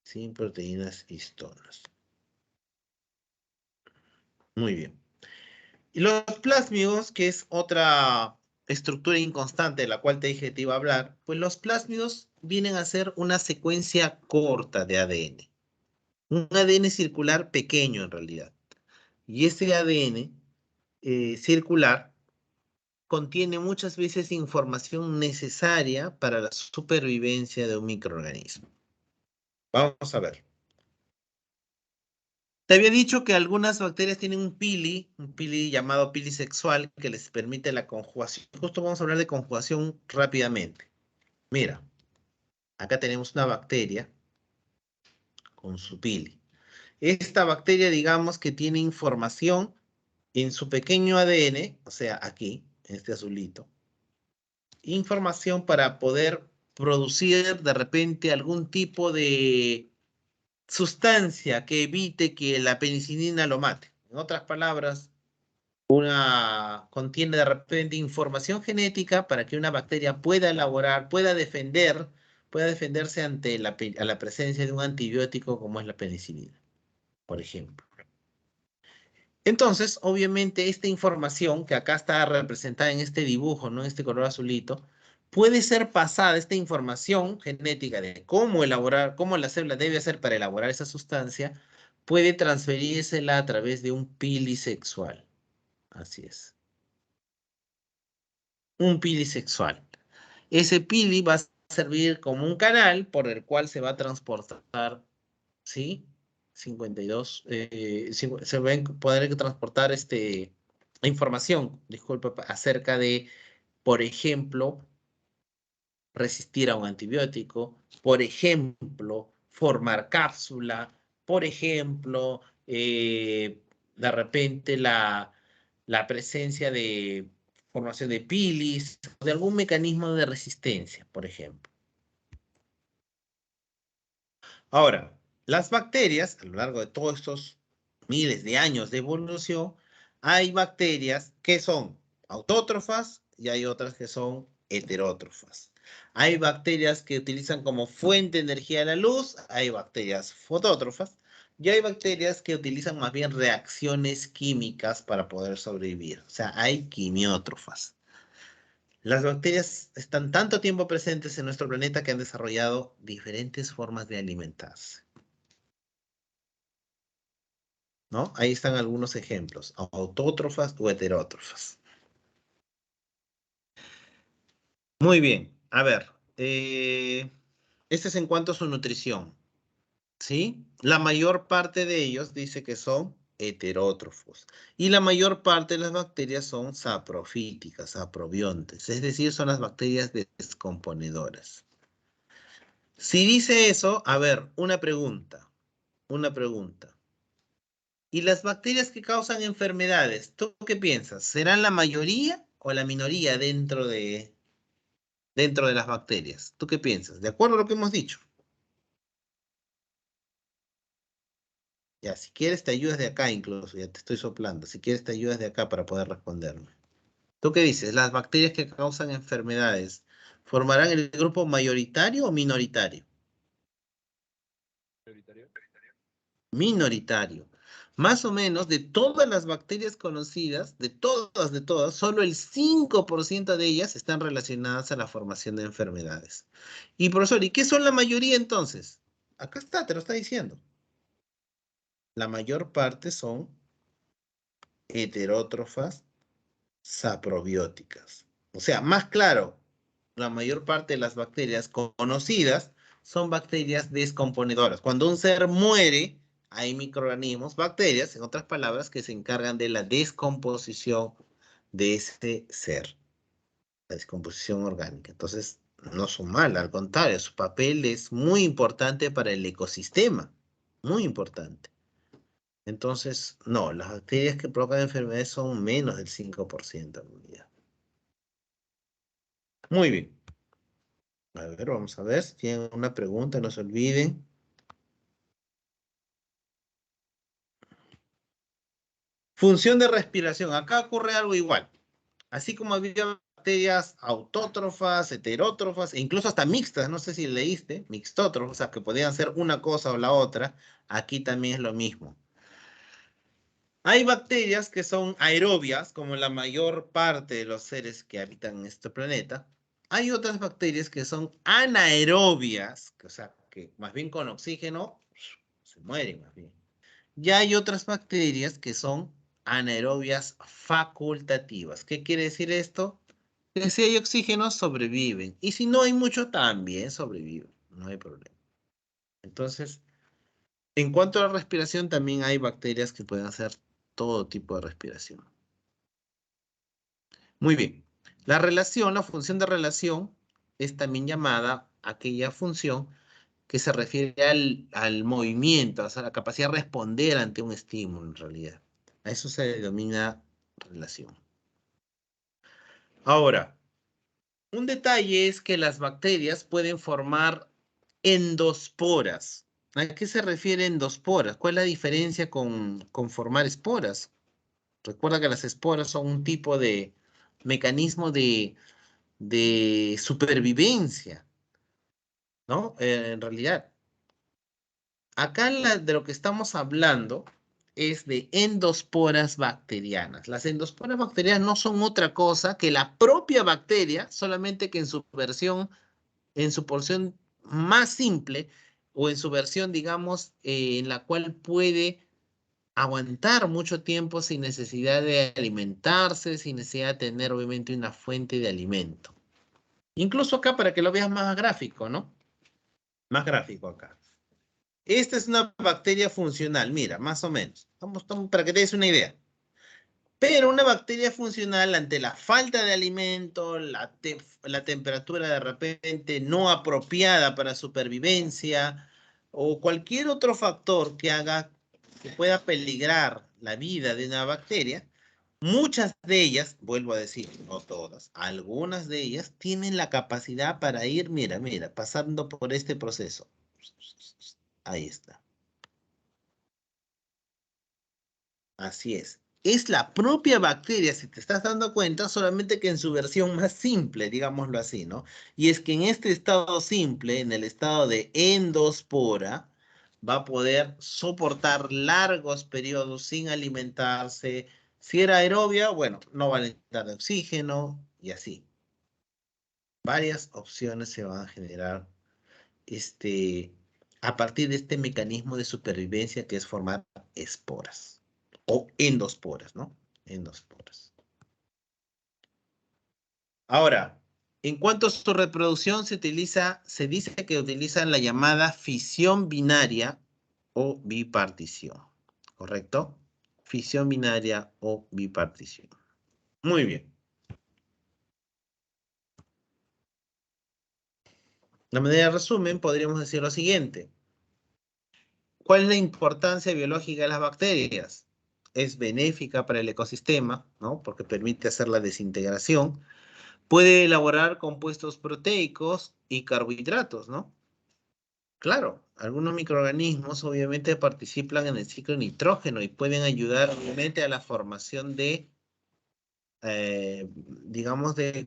Sin proteínas y histonas. Muy bien. Y los plásmidos, que es otra estructura inconstante de la cual te dije que te iba a hablar, pues los plásmidos vienen a ser una secuencia corta de ADN. Un ADN circular pequeño en realidad. Y ese ADN circular contiene muchas veces información necesaria para la supervivencia de un microorganismo. Vamos a ver. Te había dicho que algunas bacterias tienen un pili llamado pili sexual, que les permite la conjugación. Justo vamos a hablar de conjugación rápidamente. Mira, acá tenemos una bacteria con su pili. Esta bacteria, digamos que tiene información en su pequeño ADN, o sea, aquí, en este azulito, información para poder producir de repente algún tipo de sustancia que evite que la penicilina lo mate. En otras palabras, contiene de repente información genética para que una bacteria pueda elaborar, pueda defenderse ante a la presencia de un antibiótico como es la penicilina, por ejemplo. Entonces, obviamente, esta información que acá está representada en este dibujo, ¿no? En este color azulito, puede ser pasada, esta información genética de cómo elaborar, cómo la célula debe hacer para elaborar esa sustancia, puede transferírsela a través de un pili sexual. Así es. Un pili sexual. Ese pili va a servir como un canal por el cual se va a transportar, ¿sí? 52, se va a poder transportar información, disculpa, acerca de, por ejemplo, resistir a un antibiótico, por ejemplo, formar cápsula, por ejemplo, de repente la presencia de formación de pilis, de algún mecanismo de resistencia, por ejemplo. Ahora, las bacterias, a lo largo de todos estos miles de años de evolución, hay bacterias que son autótrofas y hay otras que son heterótrofas. Hay bacterias que utilizan como fuente de energía la luz, hay bacterias fotótrofas y hay bacterias que utilizan más bien reacciones químicas para poder sobrevivir. O sea, hay quimiótrofas. Las bacterias están tanto tiempo presentes en nuestro planeta que han desarrollado diferentes formas de alimentarse. ¿No? Ahí están algunos ejemplos, autótrofas o heterótrofas. Muy bien, a ver, este es en cuanto a su nutrición, ¿sí? La mayor parte de ellos dice que son heterótrofos y la mayor parte de las bacterias son saprofíticas, saprobiontes, es decir, son las bacterias descomponedoras. Si dice eso, a ver, una pregunta. ¿Y las bacterias que causan enfermedades, tú qué piensas? ¿Serán la mayoría o la minoría dentro de las bacterias? ¿Tú qué piensas? De acuerdo a lo que hemos dicho. Ya, si quieres te ayudas de acá incluso, ya te estoy soplando. Si quieres te ayudas de acá para poder responderme. ¿Tú qué dices? ¿Las bacterias que causan enfermedades formarán el grupo mayoritario o minoritario? Prioritario. Minoritario. Más o menos de todas las bacterias conocidas, de todas, solo el 5% de ellas están relacionadas a la formación de enfermedades. Y profesor, ¿y qué son la mayoría entonces? Acá está, te lo está diciendo. La mayor parte son heterótrofas saprobióticas. O sea, más claro, la mayor parte de las bacterias conocidas son bacterias descomponedoras. Cuando un ser muere, hay microorganismos, bacterias, en otras palabras, que se encargan de la descomposición de ese ser, la descomposición orgánica. Entonces, no son malas, al contrario, su papel es muy importante para el ecosistema, muy importante. Entonces, no, las bacterias que provocan enfermedades son menos del 5% en realidad. Muy bien. A ver, vamos a ver si tienen una pregunta, no se olviden. Función de respiración. Acá ocurre algo igual. Así como había bacterias autótrofas, heterótrofas, e incluso hasta mixtas, no sé si leíste, mixtótrofas, o sea, que podían ser una cosa o la otra, aquí también es lo mismo. Hay bacterias que son aerobias, como la mayor parte de los seres que habitan en este planeta. Hay otras bacterias que son anaerobias, o sea, que más bien con oxígeno se mueren más bien. Y hay otras bacterias que son anaerobias facultativas. ¿Qué quiere decir esto? Que si hay oxígeno, sobreviven. Y si no hay mucho, también sobreviven. No hay problema. Entonces, en cuanto a la respiración, también hay bacterias que pueden hacer todo tipo de respiración. Muy bien. La relación, la función de relación, es también llamada aquella función que se refiere al movimiento, o sea, la capacidad de responder ante un estímulo en realidad. A eso se denomina relación. Ahora, un detalle es que las bacterias pueden formar endosporas. ¿A qué se refiere endosporas? ¿Cuál es la diferencia con formar esporas? Recuerda que las esporas son un tipo de mecanismo de supervivencia, ¿no? En realidad, acá de lo que estamos hablando es de endosporas bacterianas. Las endosporas bacterianas no son otra cosa que la propia bacteria, solamente que en su versión, en su porción más simple o en su versión, digamos, en la cual puede aguantar mucho tiempo sin necesidad de alimentarse, sin necesidad de tener obviamente una fuente de alimento. Incluso acá para que lo veas más gráfico, ¿no? Más gráfico acá. Esta es una bacteria funcional, mira, más o menos. Para que te des una idea. Pero una bacteria funcional ante la falta de alimento, la temperatura de repente no apropiada para supervivencia o cualquier otro factor que haga que pueda peligrar la vida de una bacteria, muchas de ellas, vuelvo a decir, no todas, algunas de ellas tienen la capacidad para ir, mira, pasando por este proceso. Ahí está. Así es. Es la propia bacteria, si te estás dando cuenta, solamente que en su versión más simple, digámoslo así, ¿no? Y es que en este estado simple, en el estado de endospora, va a poder soportar largos periodos sin alimentarse. Si era aerobia, bueno, no va a necesitar de oxígeno y así. Varias opciones se van a generar a partir de este mecanismo de supervivencia que es formar esporas o endosporas, ¿no? Endosporas. Ahora, en cuanto a su reproducción, se dice que utilizan la llamada fisión binaria o bipartición, ¿correcto? Fisión binaria o bipartición. Muy bien. De manera de resumen, podríamos decir lo siguiente. ¿Cuál es la importancia biológica de las bacterias? Es benéfica para el ecosistema, ¿no? Porque permite hacer la desintegración. Puede elaborar compuestos proteicos y carbohidratos, ¿no? Claro, algunos microorganismos obviamente participan en el ciclo de nitrógeno y pueden ayudar obviamente a la formación de, digamos, de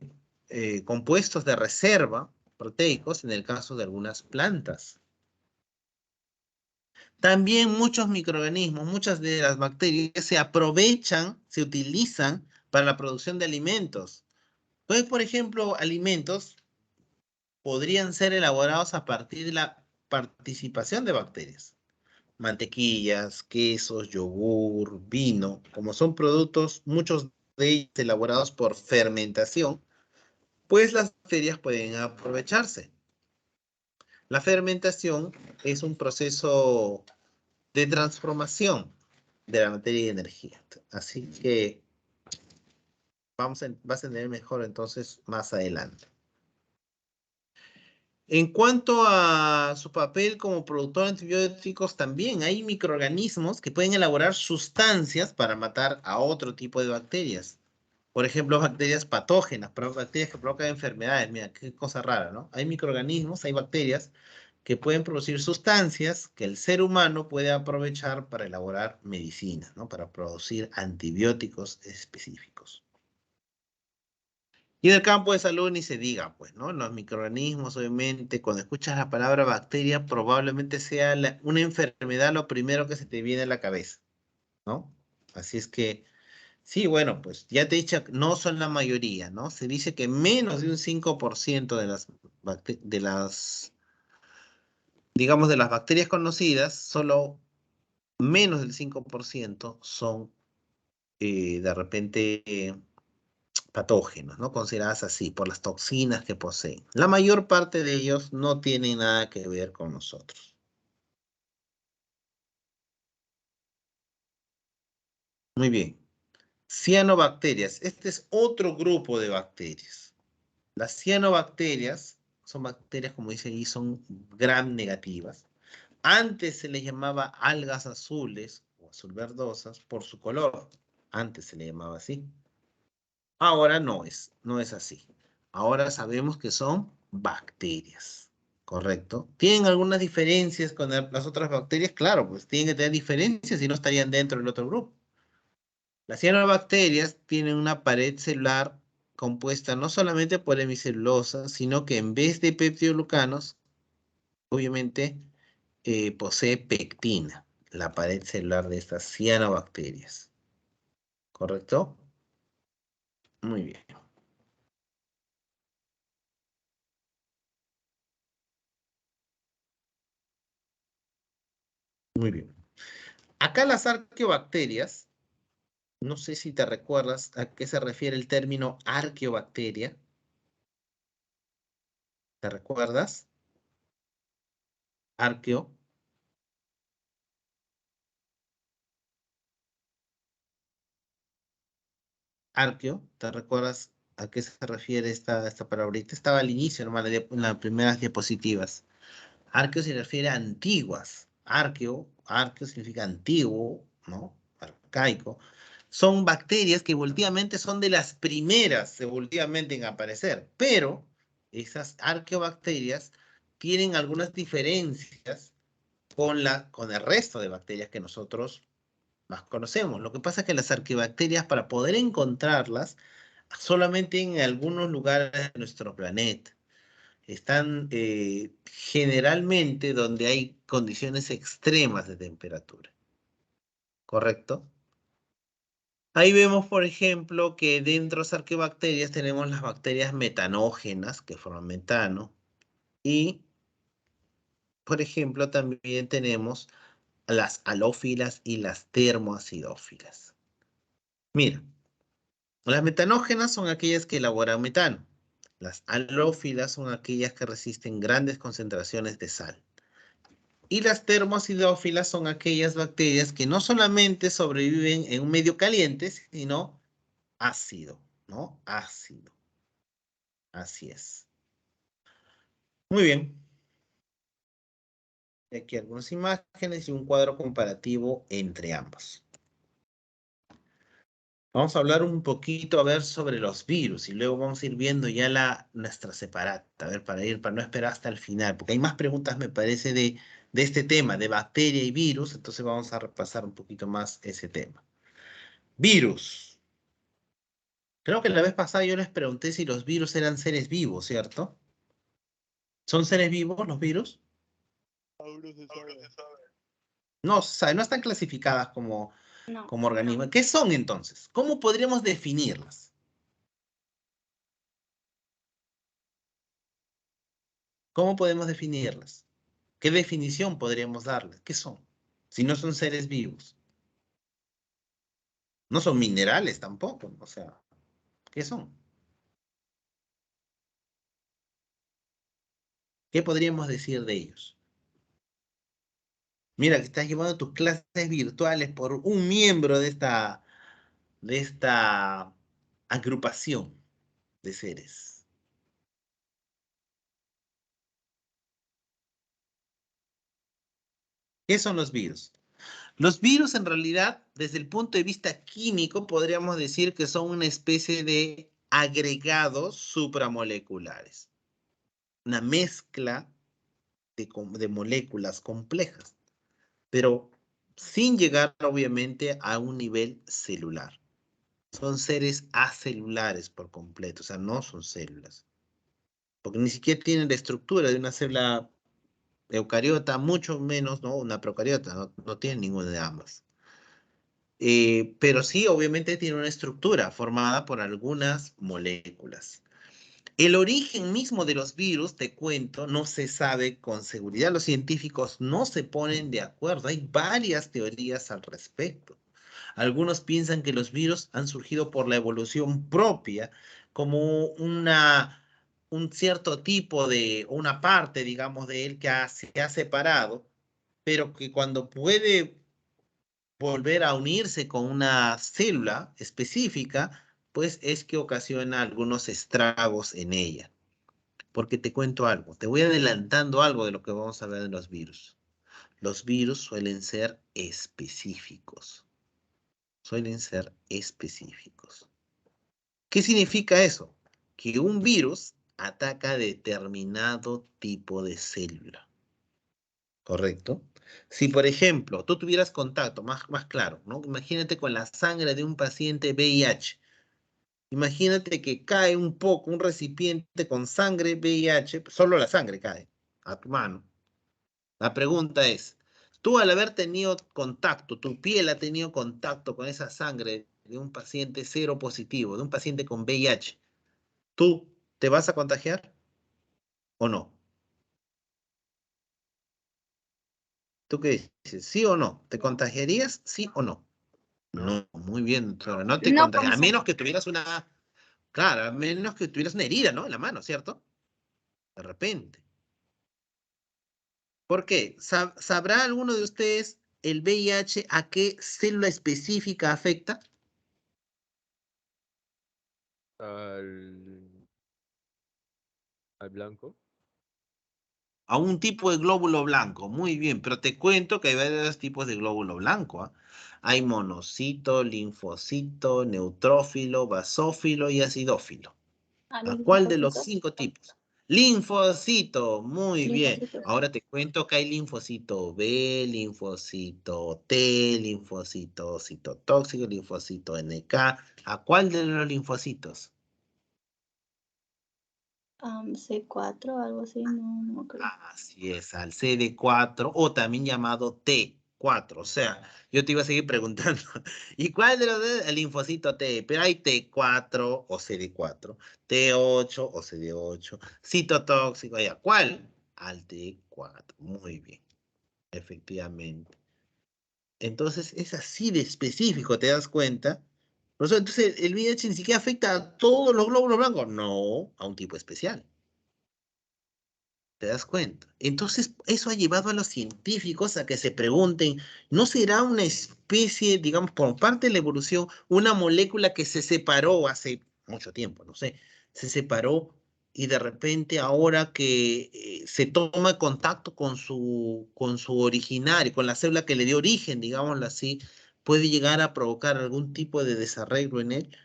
compuestos de reserva proteicos en el caso de algunas plantas. También muchos microorganismos, muchas de las bacterias se aprovechan, se utilizan para la producción de alimentos. Entonces, por ejemplo, alimentos podrían ser elaborados a partir de la participación de bacterias. Mantequillas, quesos, yogur, vino, como son productos, muchos de ellos elaborados por fermentación, pues las bacterias pueden aprovecharse. La fermentación es un proceso de transformación de la materia y energía. Así que vas a entender mejor entonces más adelante. En cuanto a su papel como productor de antibióticos, también hay microorganismos que pueden elaborar sustancias para matar a otro tipo de bacterias. Por ejemplo, bacterias patógenas, bacterias que provocan enfermedades. Mira, qué cosa rara, ¿no? Hay microorganismos, hay bacterias que pueden producir sustancias que el ser humano puede aprovechar para elaborar medicinas, ¿no? Para producir antibióticos específicos. Y en el campo de salud ni se diga, pues, ¿no? Los microorganismos, obviamente, cuando escuchas la palabra bacteria, probablemente sea una enfermedad lo primero que se te viene a la cabeza, ¿no? Así es que, sí, bueno, pues ya te he dicho, no son la mayoría, ¿no? Se dice que menos de un 5% de las, digamos, de las bacterias conocidas, solo menos del 5% son de repente patógenos, ¿no? Consideradas así por las toxinas que poseen. La mayor parte de ellos no tienen nada que ver con nosotros. Muy bien. Cianobacterias. Este es otro grupo de bacterias. Las cianobacterias son bacterias, como dice ahí, son gram negativas. Antes se les llamaba algas azules o azul verdosas por su color. Antes se le llamaba así. Ahora no es así. Ahora sabemos que son bacterias, ¿correcto? ¿Tienen algunas diferencias con las otras bacterias? Claro, pues tienen que tener diferencias si no estarían dentro del otro grupo. Las cianobacterias tienen una pared celular compuesta no solamente por hemicelulosa, sino que en vez de peptidoglucanos, obviamente posee pectina, la pared celular de estas cianobacterias, ¿correcto? Muy bien, muy bien. Acá las arqueobacterias, no sé si te recuerdas a qué se refiere el término arqueobacteria. ¿Te recuerdas? Arqueo, arqueo, ¿te recuerdas a qué se refiere esta palabrita? Estaba al inicio, nomás, en las primeras diapositivas. Arqueo se refiere a antiguas. Arqueo significa antiguo, ¿no? Arcaico. Son bacterias que evolutivamente son de las primeras evolutivamente en aparecer, pero esas arqueobacterias tienen algunas diferencias con el resto de bacterias que nosotros más conocemos. Lo que pasa es que las arqueobacterias, para poder encontrarlas, solamente en algunos lugares de nuestro planeta. Están generalmente donde hay condiciones extremas de temperatura, ¿correcto? Ahí vemos, por ejemplo, que dentro de las arqueobacterias tenemos las bacterias metanógenas, que forman metano, y, por ejemplo, también tenemos las halófilas y las termoacidófilas. Mira, las metanógenas son aquellas que elaboran metano. Las halófilas son aquellas que resisten grandes concentraciones de sal. Y las termoacidófilas son aquellas bacterias que no solamente sobreviven en un medio caliente, sino ácido, ¿no? Ácido. Así es. Muy bien. Aquí algunas imágenes y un cuadro comparativo entre ambos. Vamos a hablar un poquito, a ver, sobre los virus y luego vamos a ir viendo ya nuestra separata, a ver, para no esperar hasta el final, porque hay más preguntas, me parece, de este tema, de bacteria y virus, entonces vamos a repasar un poquito más ese tema. Virus. Creo que la vez pasada yo les pregunté si los virus eran seres vivos, ¿cierto? ¿Son seres vivos los virus? Aún no se sabe. No, no están clasificadas como organismos. ¿Qué son entonces? ¿Cómo podríamos definirlas? ¿Cómo podemos definirlas? ¿Qué definición podríamos darles? ¿Qué son? Si no son seres vivos. No son minerales tampoco. O sea, ¿qué son? ¿Qué podríamos decir de ellos? Mira, que estás llevando tus clases virtuales por un miembro de esta agrupación de seres. ¿Qué son los virus? Los virus en realidad, desde el punto de vista químico, podríamos decir que son una especie de agregados supramoleculares, una mezcla de moléculas complejas, pero sin llegar obviamente a un nivel celular. Son seres acelulares por completo, o sea, no son células, porque ni siquiera tienen la estructura de una célula eucariota, mucho menos, ¿no? Una procariota, no tiene ninguna de ambas. pero sí, obviamente tiene una estructura formada por algunas moléculas. El origen mismo de los virus, te cuento, no se sabe con seguridad. Los científicos no se ponen de acuerdo. Hay varias teorías al respecto. Algunos piensan que los virus han surgido por la evolución propia, como un cierto tipo de, una parte, digamos, de él que se ha separado, pero que cuando puede volver a unirse con una célula específica, pues es que ocasiona algunos estragos en ella. Porque te cuento algo, te voy adelantando algo de lo que vamos a ver de los virus. Los virus suelen ser específicos. Suelen ser específicos. ¿Qué significa eso? Que un virus ataca determinado tipo de célula. ¿Correcto? Si, por ejemplo, tú tuvieras contacto, más claro, ¿no? Imagínate con la sangre de un paciente VIH. Imagínate que cae un poco, un recipiente con sangre VIH, solo la sangre cae a tu mano. La pregunta es, tú al haber tenido contacto, tu piel ha tenido contacto con esa sangre de un paciente cero positivo, de un paciente con VIH, ¿tú te vas a contagiar o no? ¿Tú qué dices? ¿Sí o no? ¿Te contagiarías? ¿Sí o no? No, muy bien, claro, no te No, contagias, a profesor. menos que tuvieras claro, a menos que tuvieras una herida, ¿no? En la mano, ¿cierto? De repente. ¿Por qué? ¿Sabrá alguno de ustedes el VIH a qué célula específica afecta? Al, al blanco. A un tipo de glóbulo blanco. Muy bien, pero te cuento que hay varios tipos de glóbulo blanco, ¿ah? Hay monocito, linfocito, neutrófilo, basófilo y acidófilo. A ¿A los cuál de los linfocitos. 5 tipos? Linfocito, muy bien. Linfocitos. Ahora te cuento que hay linfocito B, linfocito T, linfocito citotóxico, linfocito NK. ¿A cuál de los linfocitos? C4, algo así, no me acuerdo. Así es, al CD4 o también llamado T4. O sea, yo te iba a seguir preguntando, ¿y cuál de los dos? El linfocito T, pero hay T4 o CD4, T8 o CD8, citotóxico, ya, ¿cuál? Al T4. Muy bien, efectivamente. Entonces es así de específico, ¿te das cuenta? Por eso, entonces el VIH ni siquiera afecta a todos los glóbulos blancos, no, a un tipo especial. ¿Te das cuenta? Entonces, eso ha llevado a los científicos a que se pregunten, ¿no será una especie, digamos, por parte de la evolución, una molécula que se separó hace mucho tiempo, no sé, se separó y de repente ahora que se toma contacto con su originario, con la célula que le dio origen, digámoslo así, puede llegar a provocar algún tipo de desarreglo en él?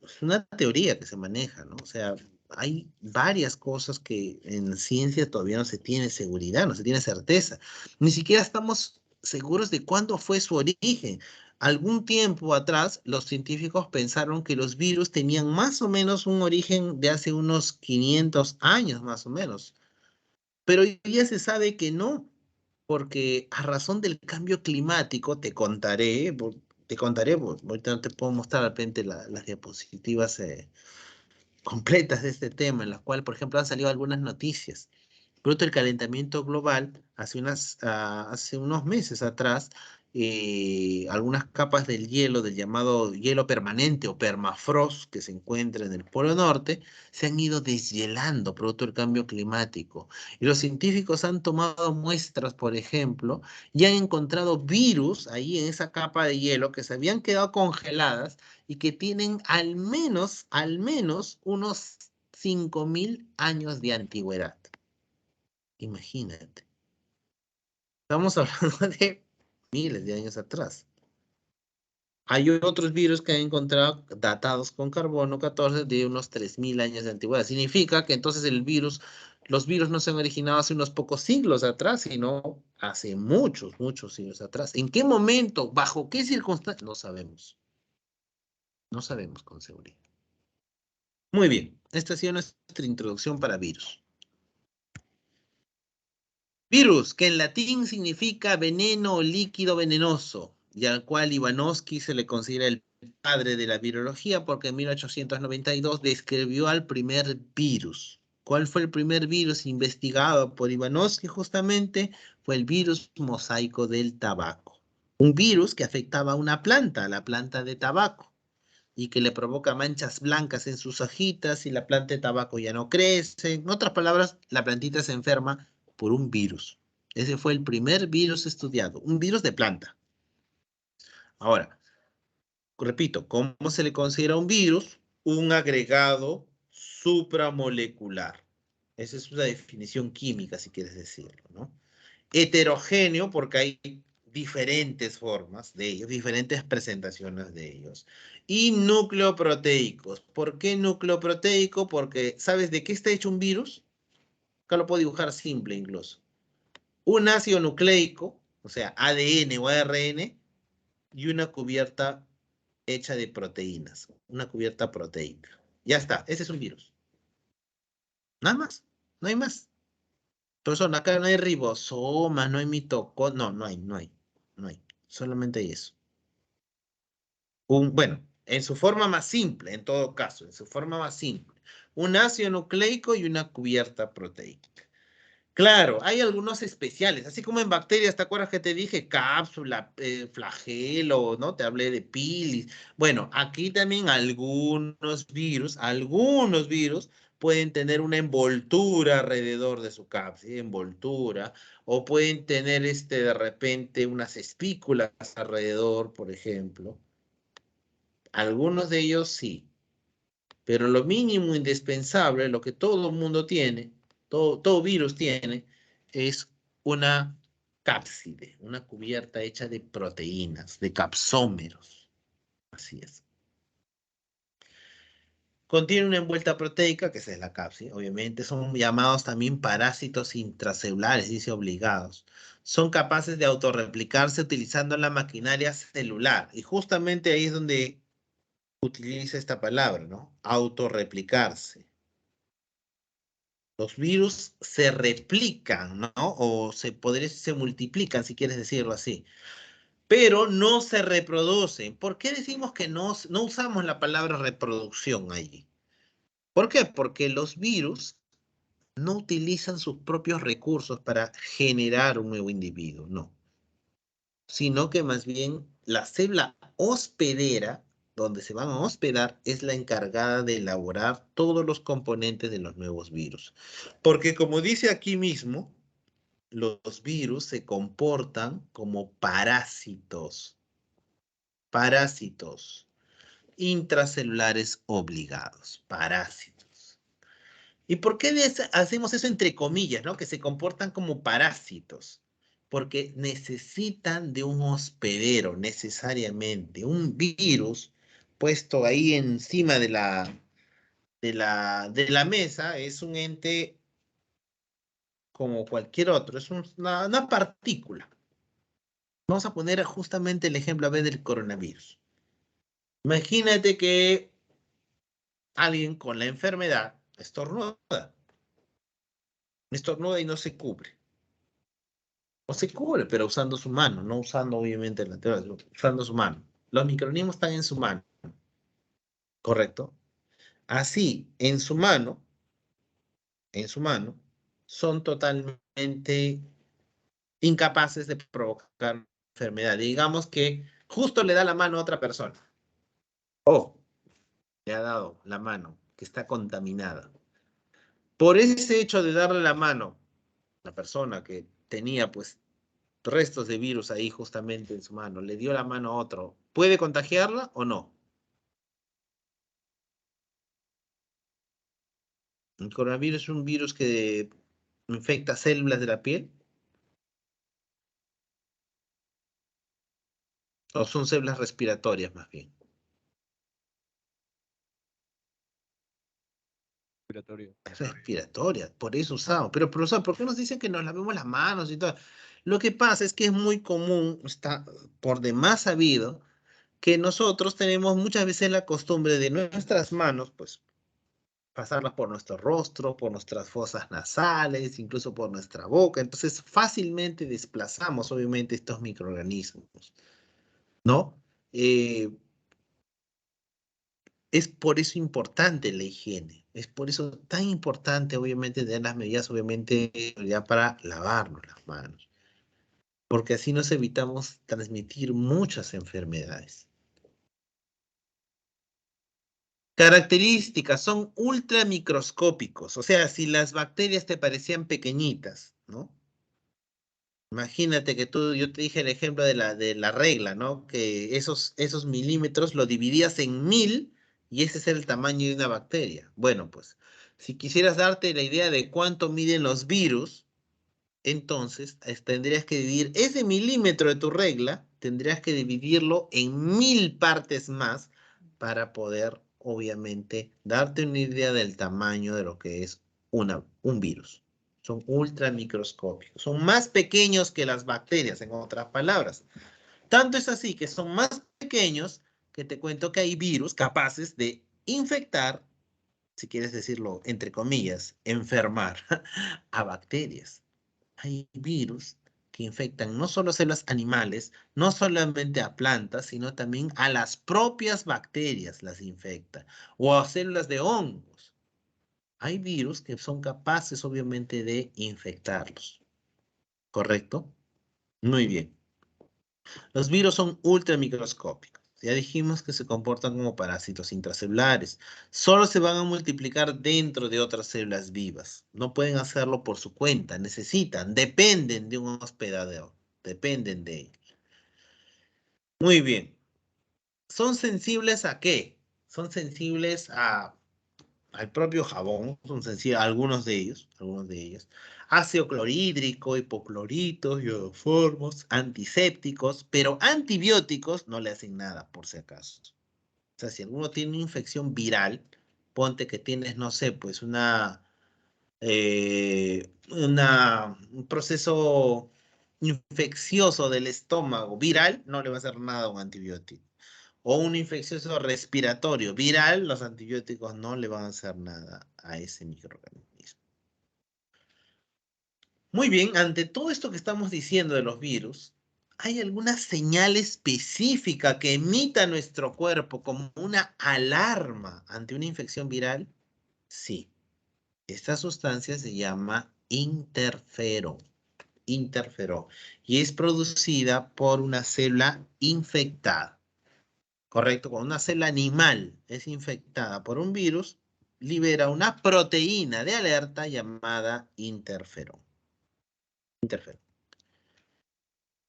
Es una teoría que se maneja, ¿no? O sea, hay varias cosas que en ciencia todavía no se tiene seguridad, no se tiene certeza. Ni siquiera estamos seguros de cuándo fue su origen. Algún tiempo atrás, los científicos pensaron que los virus tenían más o menos un origen de hace unos 500 años, más o menos. Pero hoy día se sabe que no, porque a razón del cambio climático, te contaré, ahorita no te puedo mostrar de repente las diapositivas completas de este tema, en las cuales, por ejemplo, han salido algunas noticias. Producto del calentamiento global, hace unos meses atrás, algunas capas del hielo, del llamado hielo permanente o permafrost, que se encuentra en el Polo Norte, se han ido deshielando producto del cambio climático. Y los científicos han tomado muestras, por ejemplo, y han encontrado virus ahí en esa capa de hielo que se habían quedado congeladas y que tienen al menos unos 5.000 años de antigüedad. Imagínate. Estamos hablando de miles de años atrás. Hay otros virus que han encontrado datados con carbono 14 de unos 3.000 años de antigüedad. Significa que entonces los virus no se han originado hace unos pocos siglos atrás, sino hace muchos, muchos siglos atrás. ¿En qué momento? ¿Bajo qué circunstancias? No sabemos. No sabemos con seguridad. Muy bien. Esta ha sido nuestra introducción para virus. Virus, que en latín significa veneno o líquido venenoso. y al cual Ivanovsky se le considera el padre de la virología porque en 1892 describió al primer virus. ¿Cuál fue el primer virus investigado por Ivanovsky? Justamente fue el virus mosaico del tabaco. Un virus que afectaba a una planta, la planta de tabaco, y que le provoca manchas blancas en sus hojitas y la planta de tabaco ya no crece. En otras palabras, la plantita se enferma por un virus. Ese fue el primer virus estudiado, un virus de planta. Ahora, repito, ¿cómo se le considera un virus? Un agregado supramolecular. Esa es una definición química, si quieres decirlo, ¿no? Heterogéneo, porque hay diferentes formas de ellos, diferentes presentaciones de ellos. Y nucleoproteicos. ¿Por qué nucleoproteico? Porque, ¿sabes de qué está hecho un virus? Acá lo puedo dibujar simple incluso. Un ácido nucleico, o sea, ADN o ARN, y una cubierta hecha de proteínas, una cubierta proteica. Ya está, ese es un virus. Nada más, no hay más. Por eso acá no hay ribosomas, no hay mitocondrias, no hay. Solamente hay eso. Bueno, en su forma más simple, en todo caso, en su forma más simple. Un ácido nucleico y una cubierta proteica. Claro, hay algunos especiales, así como en bacterias, ¿te acuerdas que te dije cápsula, flagelo, ¿no? Te hablé de pilis. Bueno, aquí también algunos virus pueden tener una envoltura alrededor de su cápsula, envoltura, o pueden tener de repente unas espículas alrededor, por ejemplo. Algunos de ellos sí, pero lo mínimo indispensable, lo que todo mundo tiene, todo virus tiene, es una cápside, una cubierta hecha de proteínas, de capsómeros. Así es. Contiene una envuelta proteica, que esa es la cápside, obviamente. Son llamados también parásitos intracelulares, dice obligados. Son capaces de autorreplicarse utilizando la maquinaria celular. Y justamente ahí es donde utiliza esta palabra, ¿no? Autorreplicarse. Los virus se replican, ¿no? O se multiplican, si quieres decirlo así, pero no se reproducen. ¿Por qué decimos que no usamos la palabra reproducción allí? ¿Por qué? Porque los virus no utilizan sus propios recursos para generar un nuevo individuo, no, sino que más bien la célula hospedera, donde se van a hospedar, es la encargada de elaborar todos los componentes de los nuevos virus. Porque como dice aquí mismo, los virus se comportan como parásitos intracelulares obligados, parásitos. ¿Y por qué hacemos eso entre comillas, ¿no? Que se comportan como parásitos. Porque necesitan de un hospedero, necesariamente. Un virus puesto ahí encima de la mesa es un ente como cualquier otro, es una partícula. Vamos a poner justamente el ejemplo a ver del coronavirus. Imagínate que alguien con la enfermedad estornuda y no se cubre. O se cubre, pero usando su mano, no usando obviamente la teoría, usando su mano. Los microorganismos están ¿correcto? Así, en su mano, son totalmente incapaces de provocar enfermedad. Digamos que justo le da la mano a otra persona. O le ha dado la mano, que está contaminada. Por ese hecho de darle la mano, la persona que tenía pues restos de virus ahí justamente en su mano, le dio la mano a otro, ¿puede contagiarla o no? El coronavirus es un virus que infecta células de la piel, o son células respiratorias más bien. Respiratorio. Respiratorias, por eso usamos. Pero profesor, ¿por qué nos dicen que nos lavemos las manos y todo? Lo que pasa es que es muy común, está por demás sabido, que nosotros tenemos muchas veces la costumbre de nuestras manos, pues, pasarlas por nuestro rostro, por nuestras fosas nasales, incluso por nuestra boca. Entonces, fácilmente desplazamos, obviamente, estos microorganismos. ¿no? Es por eso importante la higiene. Es por eso tan importante, obviamente, tener las medidas, obviamente, ya para lavarnos las manos. Porque así nos evitamos transmitir muchas enfermedades. Características, son ultramicroscópicos. O sea, si las bacterias te parecían pequeñitas, ¿no? Imagínate que yo te dije el ejemplo de la regla, ¿no? Que esos milímetros lo dividías en 1000 y ese es el tamaño de una bacteria. Bueno, pues, si quisieras darte la idea de cuánto miden los virus, entonces tendrías que dividir ese milímetro de tu regla, tendrías que dividirlo en 1000 partes más para poder, obviamente, darte una idea del tamaño de lo que es un virus. Son ultramicroscópicos, son más pequeños que las bacterias, en otras palabras. Tanto es así que son más pequeños que te cuento que hay virus capaces de infectar, si quieres decirlo entre comillas, enfermar a bacterias. Hay virus que infectan no solo células animales, no solamente a plantas, sino también a las propias bacterias las infecta, o a células de hongos. Hay virus que son capaces, obviamente, de infectarlos. ¿Correcto? Muy bien. Los virus son ultramicroscópicos. Ya dijimos que se comportan como parásitos intracelulares. Solo se van a multiplicar dentro de otras células vivas. No pueden hacerlo por su cuenta. Necesitan, dependen de un hospedador. Dependen de él. Muy bien. ¿Son sensibles a qué? Son sensibles al propio jabón, son sencillos, algunos de ellos, ácido clorhídrico, hipocloritos, iodoformos, antisépticos, pero antibióticos no le hacen nada, por si acaso. O sea, si alguno tiene una infección viral, ponte que tienes, no sé, pues un proceso infeccioso del estómago viral, no le va a hacer nada a un antibiótico. O un infeccioso respiratorio viral, los antibióticos no le van a hacer nada a ese microorganismo. Muy bien, ante todo esto que estamos diciendo de los virus, ¿hay alguna señal específica que emita nuestro cuerpo como una alarma ante una infección viral? Sí, esta sustancia se llama interferón. Interferón. Y es producida por una célula infectada. Correcto, cuando una célula animal es infectada por un virus, libera una proteína de alerta llamada interferón. Interferón.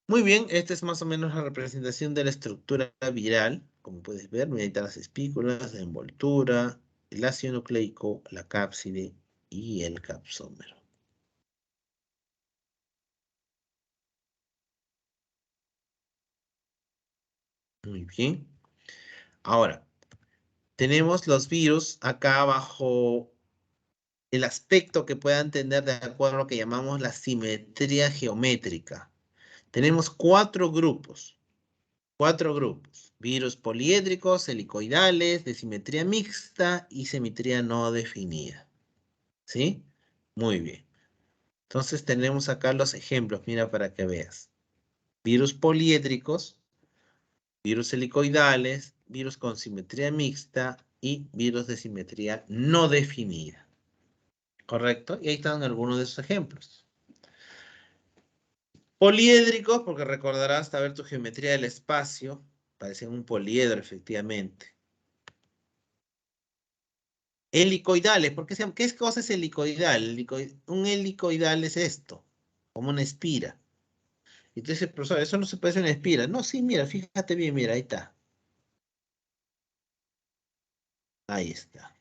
Muy bien, esta es más o menos la representación de la estructura viral. Como puedes ver, mediante las espículas, la envoltura, el ácido nucleico, la cápside y el capsómero. Muy bien. Ahora, tenemos los virus acá bajo el aspecto que puedan tener de acuerdo a lo que llamamos la simetría geométrica. Tenemos cuatro grupos. Cuatro grupos. Virus poliédricos, helicoidales, de simetría mixta y simetría no definida. ¿Sí? Muy bien. Entonces tenemos acá los ejemplos, mira para que veas. Virus poliédricos, virus helicoidales, virus con simetría mixta y virus de simetría no definida. ¿Correcto? Y ahí están algunos de esos ejemplos. Poliédricos, porque recordarás ver tu geometría del espacio, parecen un poliedro efectivamente. Helicoidales, ¿qué cosa es helicoidal? Un helicoidal es esto, como una espira. Y tú dices, profesor, eso no se parece a una espira. No, sí, mira, fíjate bien, mira, ahí está. Ahí está.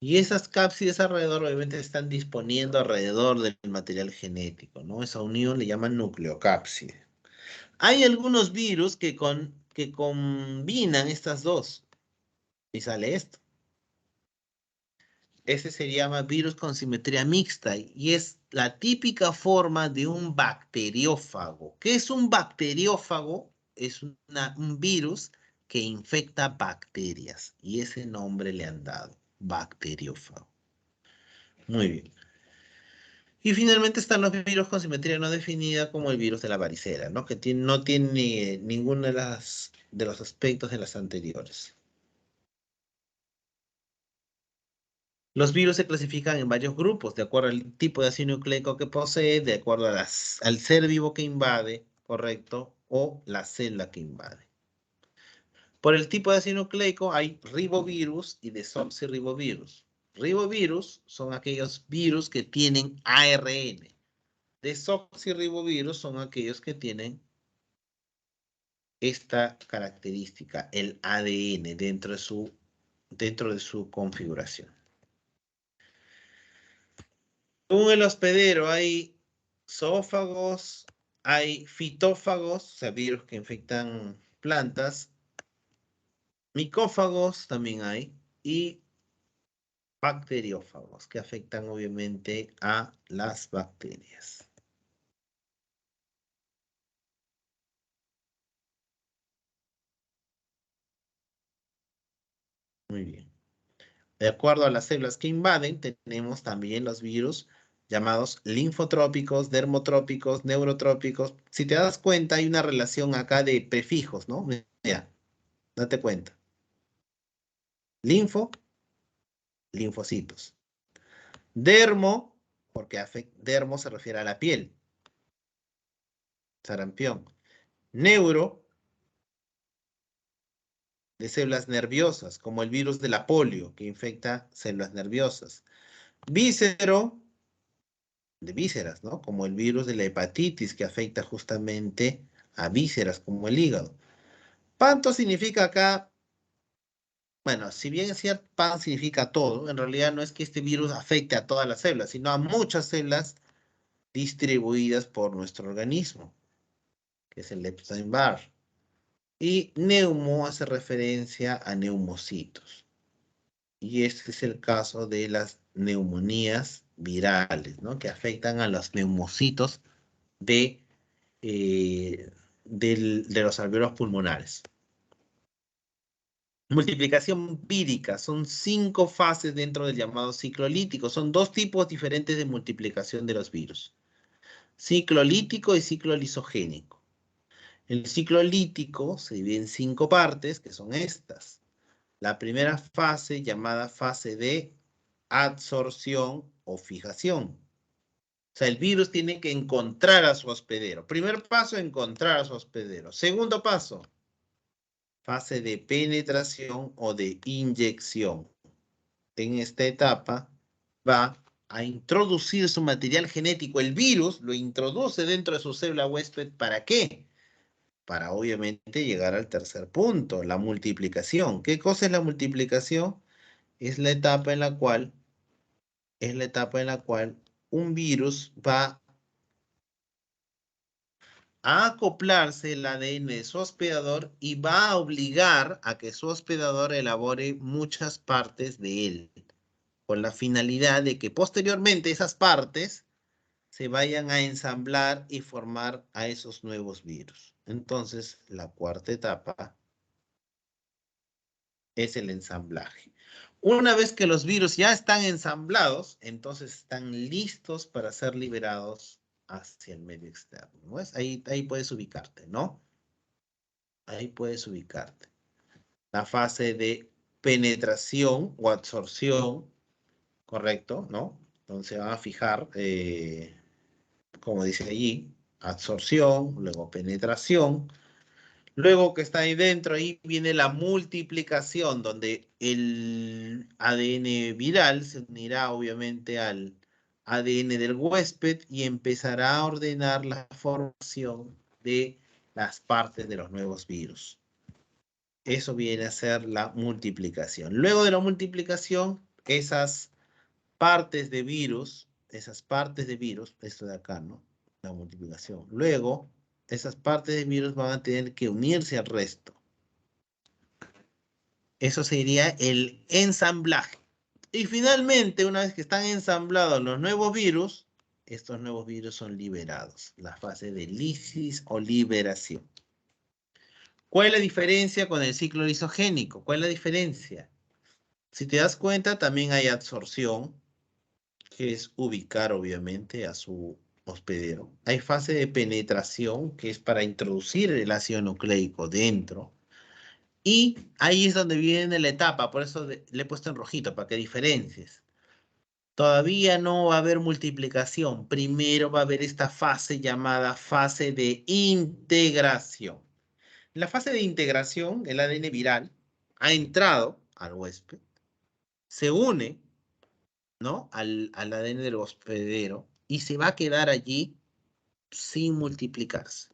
Y esas cápsides alrededor, obviamente, se están disponiendo alrededor del material genético, ¿no? Esa unión le llaman nucleocápside. Hay algunos virus que combinan estas dos y sale esto. Ese se llama virus con simetría mixta y es la típica forma de un bacteriófago. ¿Qué es un bacteriófago? Es un virus que infecta bacterias y ese nombre le han dado, bacteriófago. Muy bien. Y finalmente están los virus con simetría no definida, como el virus de la varicela, ¿no? Que no tiene ninguno de los aspectos de las anteriores. Los virus se clasifican en varios grupos, de acuerdo al tipo de ácido nucleico que posee, de acuerdo a al ser vivo que invade, ¿correcto? O la célula que invade. Por el tipo de ácido nucleico hay ribovirus y desoxirribovirus. Ribovirus son aquellos virus que tienen ARN. Desoxirribovirus son aquellos que tienen esta característica, el ADN, dentro de su configuración. Según el hospedero, hay zoófagos, hay fitófagos, o sea, virus que infectan plantas, micófagos también hay, y bacteriófagos, que afectan obviamente a las bacterias. Muy bien. De acuerdo a las células que invaden, tenemos también los virus llamados linfotrópicos, dermotrópicos, neurotrópicos. Si te das cuenta, hay una relación acá de prefijos, ¿no? Mira, date cuenta. Linfo, linfocitos. Dermo, porque dermo se refiere a la piel. Sarampión. Neuro, de células nerviosas, como el virus de la polio, que infecta células nerviosas. Víscero, de vísceras, ¿no? Como el virus de la hepatitis, que afecta justamente a vísceras, como el hígado. Panto significa acá, bueno, si bien es cierto, pan significa todo, en realidad no es que este virus afecte a todas las células, sino a muchas células distribuidas por nuestro organismo, que es el Epstein-Barr. Y neumo hace referencia a neumocitos. Y este es el caso de las neumonías virales, ¿no? Que afectan a los neumocitos de, de los alveolos pulmonares. Multiplicación vírica. Son 5 fases dentro del llamado ciclo lítico. Son 2 tipos diferentes de multiplicación de los virus. Ciclo lítico y ciclo lisogénico. El ciclo lítico se divide en 5 partes, que son estas. La primera fase, llamada fase de adsorción o fijación. O sea, el virus tiene que encontrar a su hospedero. Primer paso, encontrar a su hospedero. Segundo paso, fase de penetración o de inyección. En esta etapa va a introducir su material genético. El virus lo introduce dentro de su célula huésped. ¿Para qué? Para obviamente llegar al tercer punto, la multiplicación. ¿Qué cosa es la multiplicación? Es la etapa en la cual un virus va a acoplarse el ADN de su hospedador y va a obligar a que su hospedador elabore muchas partes de él, con la finalidad de que posteriormente esas partes se vayan a ensamblar y formar a esos nuevos virus. Entonces, la cuarta etapa es el ensamblaje. Una vez que los virus ya están ensamblados, entonces están listos para ser liberados hacia el medio externo, ¿no? Ahí puedes ubicarte, ¿no? Ahí puedes ubicarte. La fase de penetración o absorción, correcto, ¿no? Entonces se van a fijar, como dice allí, absorción, luego penetración. Luego que está ahí dentro, ahí viene la multiplicación, donde el ADN viral se unirá obviamente al ADN del huésped y empezará a ordenar la formación de las partes de los nuevos virus. Eso viene a ser la multiplicación. Luego de la multiplicación, esas partes de virus, esto de acá, ¿no? La multiplicación. Luego, esas partes de virus van a tener que unirse al resto. Eso sería el ensamblaje. Y finalmente, una vez que están ensamblados los nuevos virus, estos nuevos virus son liberados. La fase de lisis o liberación. ¿Cuál es la diferencia con el ciclo lisogénico? ¿Cuál es la diferencia? Si te das cuenta, también hay absorción, que es ubicar obviamente a su hospedero. Hay fase de penetración, que es para introducir el ácido nucleico dentro. Y ahí es donde viene la etapa, por eso le he puesto en rojito, para que diferencies. Todavía no va a haber multiplicación. Primero va a haber esta fase llamada fase de integración. En la fase de integración, el ADN viral ha entrado al huésped, se une, ¿no? al ADN del hospedero y se va a quedar allí sin multiplicarse.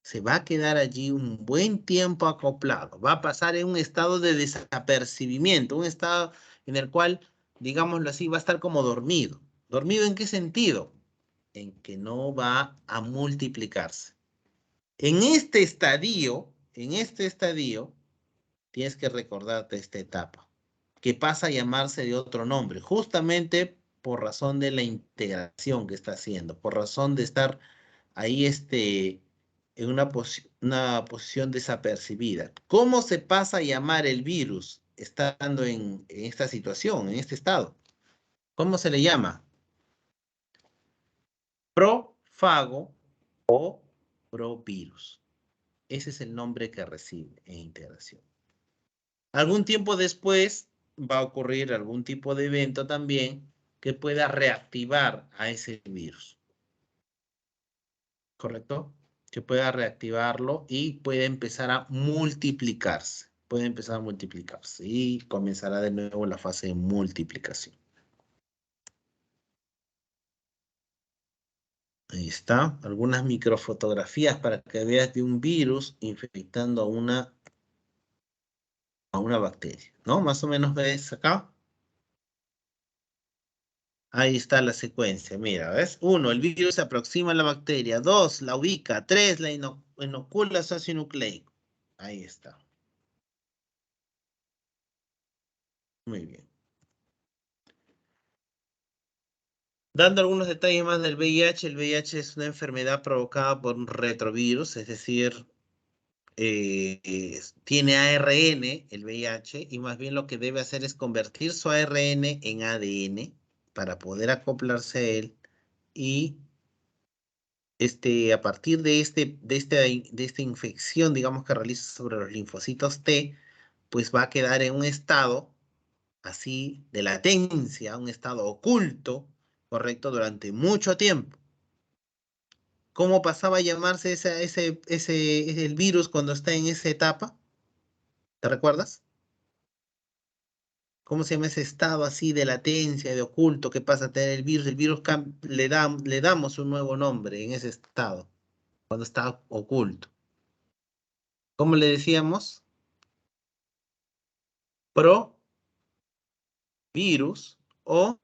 Se va a quedar allí un buen tiempo acoplado. Va a pasar en un estado de desapercibimiento, un estado en el cual, digámoslo así, va a estar como dormido. ¿Dormido en qué sentido? En que no va a multiplicarse. En este estadio, tienes que recordarte esta etapa, que pasa a llamarse de otro nombre, justamente por razón de la integración que está haciendo, por razón de estar ahí en una posición desapercibida. ¿Cómo se pasa a llamar el virus estando en esta situación, en este estado? ¿Cómo se le llama? Profago o provirus. Ese es el nombre que recibe en integración. Algún tiempo después va a ocurrir algún tipo de evento también que pueda reactivar a ese virus. ¿Correcto? Que pueda reactivarlo y puede empezar a multiplicarse. Puede empezar a multiplicarse y comenzará de nuevo la fase de multiplicación. Ahí está. Algunas microfotografías para que veas de un virus infectando a una bacteria, ¿no? Más o menos ves acá. Ahí está la secuencia, mira, ¿ves? 1, el virus se aproxima a la bacteria. 2, la ubica. 3, la inocula su ácido nucleico. Ahí está. Muy bien. Dando algunos detalles más del VIH, el VIH es una enfermedad provocada por un retrovirus, es decir, tiene ARN, el VIH, y más bien lo que debe hacer es convertir su ARN en ADN para poder acoplarse a él y a partir de esta infección, digamos que realiza sobre los linfocitos T, pues va a quedar en un estado así de latencia, un estado oculto, correcto, durante mucho tiempo. ¿Cómo pasaba a llamarse el virus cuando está en esa etapa? ¿Te recuerdas? ¿Cómo se llama ese estado así de latencia, de oculto que pasa a tener el virus? El virus le damos un nuevo nombre en ese estado, cuando está oculto. ¿Cómo le decíamos? Provirus o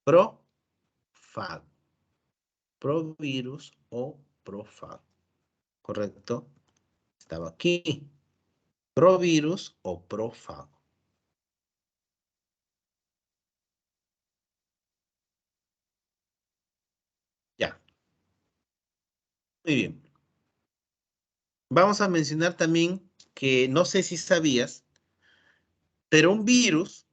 profago. Provirus o profago. ¿Correcto? Estaba aquí. Provirus o profago. Ya. Muy bien. Vamos a mencionar también que no sé si sabías, pero un virus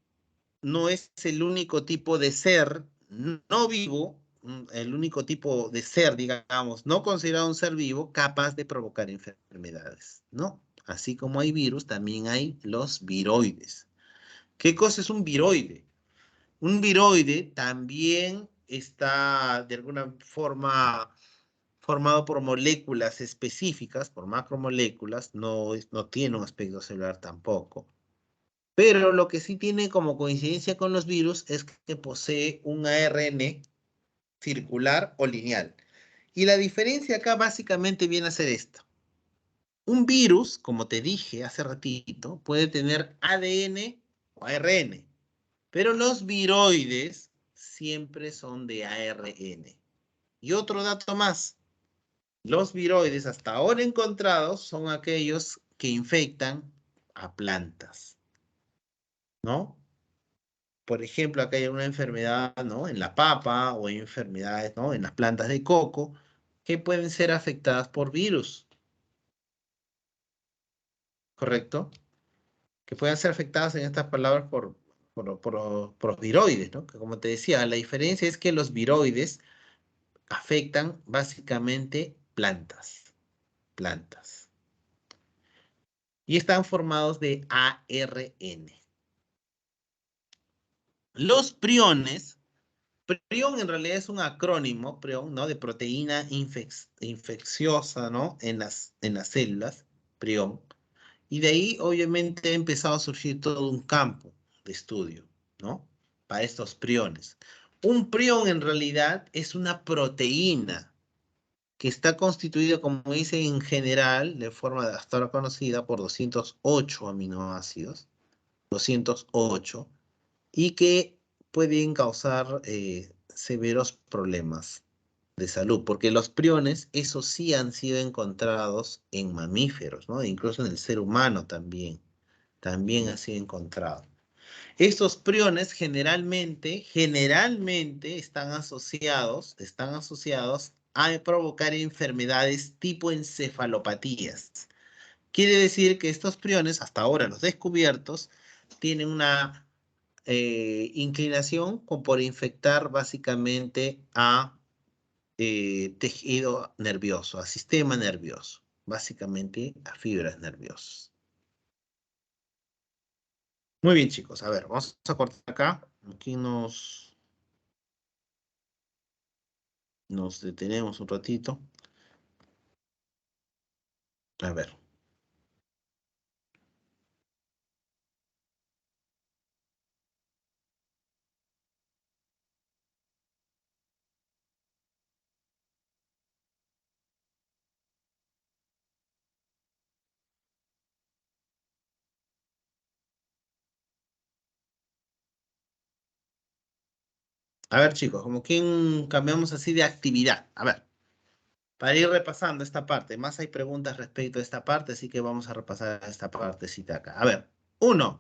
no es el único tipo de ser no vivo, el único tipo de ser, digamos, no considerado un ser vivo capaz de provocar enfermedades, ¿no? Así como hay virus, también hay los viroides. ¿Qué cosa es un viroide? Un viroide también está de alguna forma formado por moléculas específicas, por macromoléculas, no tiene un aspecto celular tampoco. Pero lo que sí tiene como coincidencia con los virus es que posee un ARN circular o lineal. Y la diferencia acá básicamente viene a ser esta. Un virus, como te dije hace ratito, puede tener ADN o ARN, pero los viroides siempre son de ARN. Y otro dato más, los viroides hasta ahora encontrados son aquellos que infectan a plantas, ¿no? Por ejemplo, acá hay una enfermedad, ¿no? En la papa o hay enfermedades, ¿no? En las plantas de coco que pueden ser afectadas por virus, ¿correcto? Que pueden ser afectadas en estas palabras por los viroides, ¿no? Que como te decía, la diferencia es que los viroides afectan básicamente plantas. Y están formados de ARN. Los priones, prión en realidad es un acrónimo, prión, ¿no? De proteína infecciosa, ¿no? En las células, prión. Y de ahí, obviamente, ha empezado a surgir todo un campo de estudio, ¿no? Para estos priones. Un prión, en realidad, es una proteína que está constituida, como dice en general, de forma hasta ahora conocida, por 208 aminoácidos, 208, y que pueden causar severos problemas de salud, porque los priones, esos sí han sido encontrados en mamíferos, ¿no? Incluso en el ser humano también ha sido encontrado. Estos priones generalmente están asociados a provocar enfermedades tipo encefalopatías. Quiere decir que estos priones, hasta ahora los descubiertos, tienen una inclinación por infectar básicamente a tejido nervioso, a sistema nervioso, básicamente a fibras nerviosas. Muy bien, chicos. A ver, vamos a cortar acá. Aquí nos detenemos un ratito. A ver. A ver, chicos, como quien cambiamos así de actividad. A ver, para ir repasando esta parte. Más hay preguntas respecto a esta parte, así que vamos a repasar esta partecita acá. A ver,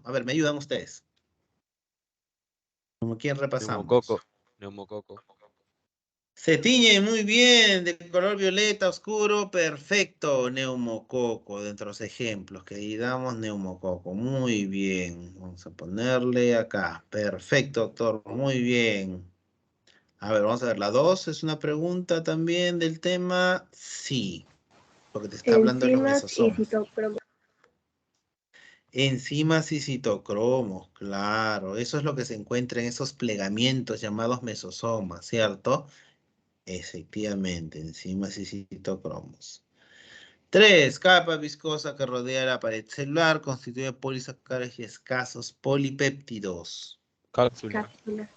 a ver, me ayudan ustedes. Como quien repasamos. Neumococo. Neumococo. Se tiñe muy bien, de color violeta oscuro, perfecto, neumococo, dentro de los ejemplos que ahí damos, neumococo, muy bien, vamos a ponerle acá, perfecto, doctor, muy bien. A ver, vamos a ver, la 2 es una pregunta también del tema, sí, porque te está hablando de los Enzimas y mesosomas. citocromos. Enzimas y citocromos, claro, eso es lo que se encuentra en esos plegamientos llamados mesosomas, ¿cierto? Efectivamente, enzimas y citocromos. 3. Capa viscosa que rodea la pared celular constituye polisacáridos y escasos polipéptidos. Cápsula. Cápsula.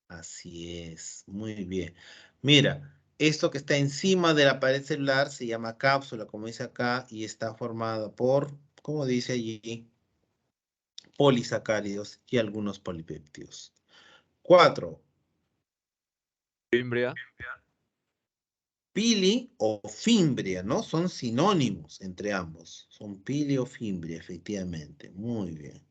Así es, muy bien. Mira, esto que está encima de la pared celular se llama cápsula, como dice acá, y está formada por, como dice allí, polisacáridos y algunos polipéptidos. 4. Fimbria. Pili o fimbria, ¿no? Son sinónimos entre ambos. Son pili o fimbria, efectivamente. Muy bien.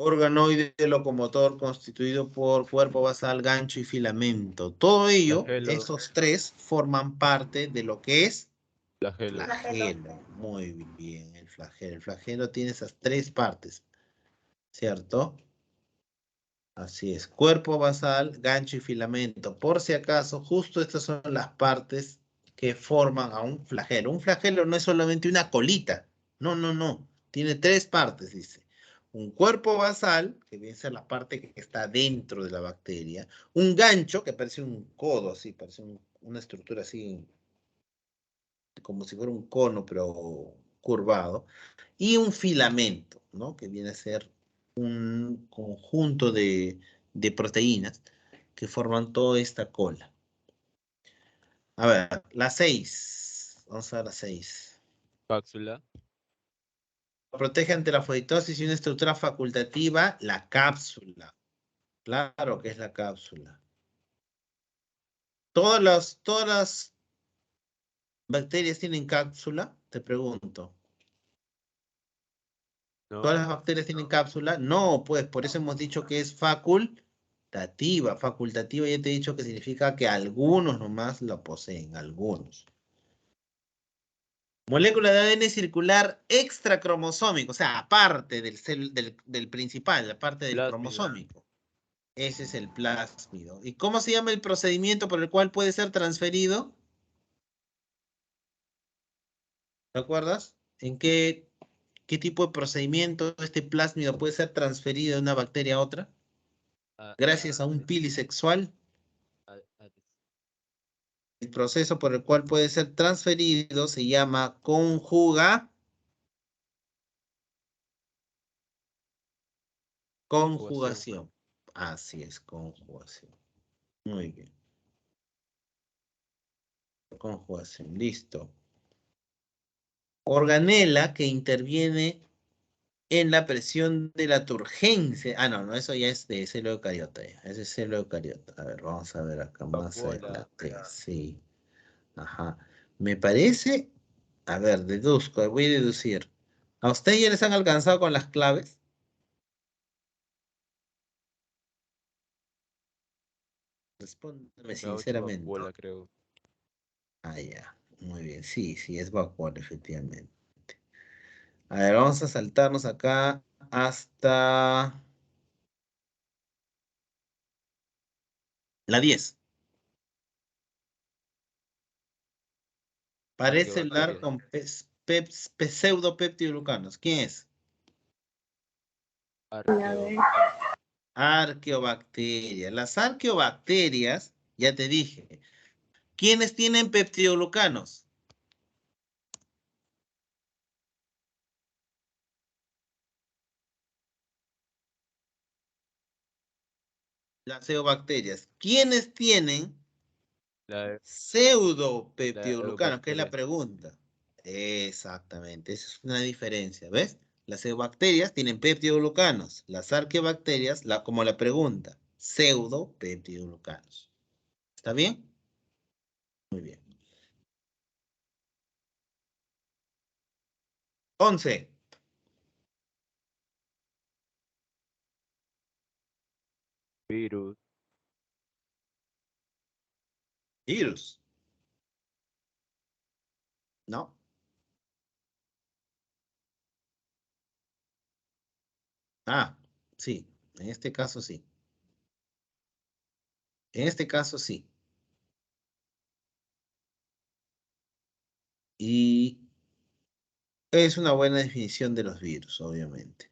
Organoide locomotor constituido por cuerpo basal, gancho y filamento. Todo ello, Flagelo. esos tres, forman parte de lo que es Flagelo. flagelo. Muy bien, el flagelo. El flagelo tiene esas tres partes, ¿cierto? Así es. Cuerpo basal, gancho y filamento. Por si acaso, justo estas son las partes que forman a un flagelo. Un flagelo no es solamente una colita. No, no, no. Tiene tres partes, dice. Un cuerpo basal, que viene a ser la parte que está dentro de la bacteria. Un gancho, que parece un codo, así, parece una estructura así, como si fuera un cono, pero curvado. Y un filamento, ¿no? Que viene a ser un conjunto de proteínas que forman toda esta cola. A ver, la 6. Vamos a ver la 6. Cápsula. Protege ante la fagocitosis y una estructura facultativa, la cápsula. Claro que es la cápsula. ¿Todas las bacterias tienen cápsula? Te pregunto. ¿No? ¿Todas las bacterias tienen cápsula? No, pues por eso hemos dicho que es facultativa. Facultativa ya te he dicho que significa que algunos nomás la poseen, algunos. Molécula de ADN circular extracromosómico, o sea, aparte del principal, aparte del Plásmido. cromosómico. Ese es el plásmido. ¿Y cómo se llama el procedimiento por el cual puede ser transferido? ¿Te acuerdas? ¿En qué tipo de procedimiento este plásmido puede ser transferido de una bacteria a otra? A- Gracias a un a- pili sexual. a- a- El proceso por el cual puede ser transferido se llama Conjugación. conjugación. Así es, conjugación. Muy bien. Conjugación, listo. Organela que interviene en la presión de la turgencia. Ah, no, eso ya es de célula eucariota. Ese es célula eucariota. A ver, vamos a ver acá más Vacuola. adelante. Sí. Ajá. Me parece. A ver, deduzco, voy a deducir. ¿A ustedes ya les han alcanzado con las claves? Respóndeme Gaucho y sinceramente. vacuola, creo. Ah, ya. Muy bien. Sí, sí, es vapor, efectivamente. A ver, vamos a saltarnos acá hasta la 10. Parece hablar Arqueobacterias. con pseudopeptidoglucanos. ¿Quién es? A ver. Arqueo. Arqueobacterias. Las arqueobacterias, ya te dije, ¿quiénes tienen peptidoglucanos? Las eubacterias. ¿Quiénes tienen La, la pseudopeptidoglucanos? Que es la eubacterias. pregunta. Exactamente, esa es una diferencia, ¿ves? Las eubacterias tienen peptidoglucanos. Las arqueobacterias, como la pregunta, pseudopeptidoglucanos. ¿Está bien? Muy bien. 11. Virus. Virus. ¿No? Ah, sí. En este caso sí. En este caso sí. Y es una buena definición de los virus, obviamente.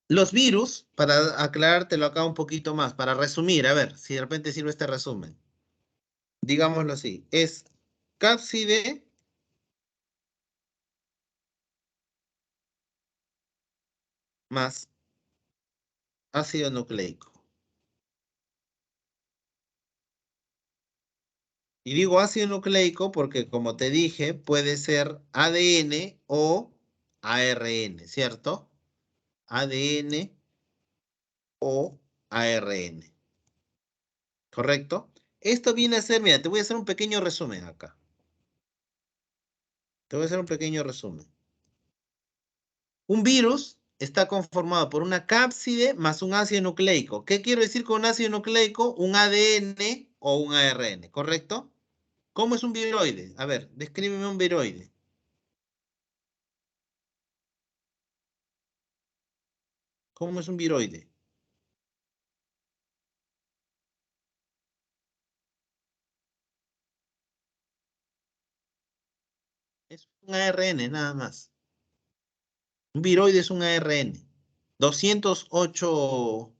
Los virus, para aclarártelo acá un poquito más, para resumir, a ver, si de repente sirve este resumen. Digámoslo así, es cápside más ácido nucleico. Y digo ácido nucleico porque, como te dije, puede ser ADN o ARN, ¿cierto? ADN o ARN, ¿correcto? Esto viene a ser, mira, te voy a hacer un pequeño resumen acá. Te voy a hacer un pequeño resumen. Un virus está conformado por una cápside más un ácido nucleico. ¿Qué quiero decir con un ácido nucleico? Un ADN o un ARN, ¿correcto? ¿Cómo es un viroide? A ver, descríbeme un viroide. ¿Cómo es un viroide? Es un ARN nada más. Un viroide es un ARN. 208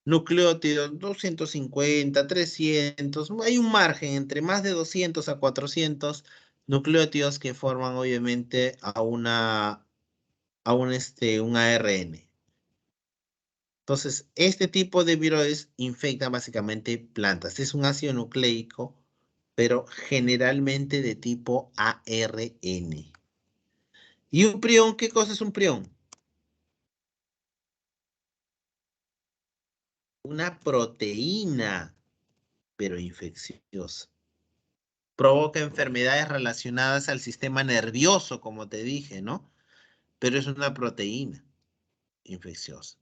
nucleótidos, 250, 300. Hay un margen entre más de 200 a 400 nucleótidos que forman obviamente un ARN. Entonces, este tipo de viroides infectan básicamente plantas. Es un ácido nucleico, pero generalmente de tipo ARN. ¿Y un prión? ¿Qué cosa es un prión? Una proteína, pero infecciosa. Provoca enfermedades relacionadas al sistema nervioso, como te dije, ¿no? Pero es una proteína infecciosa.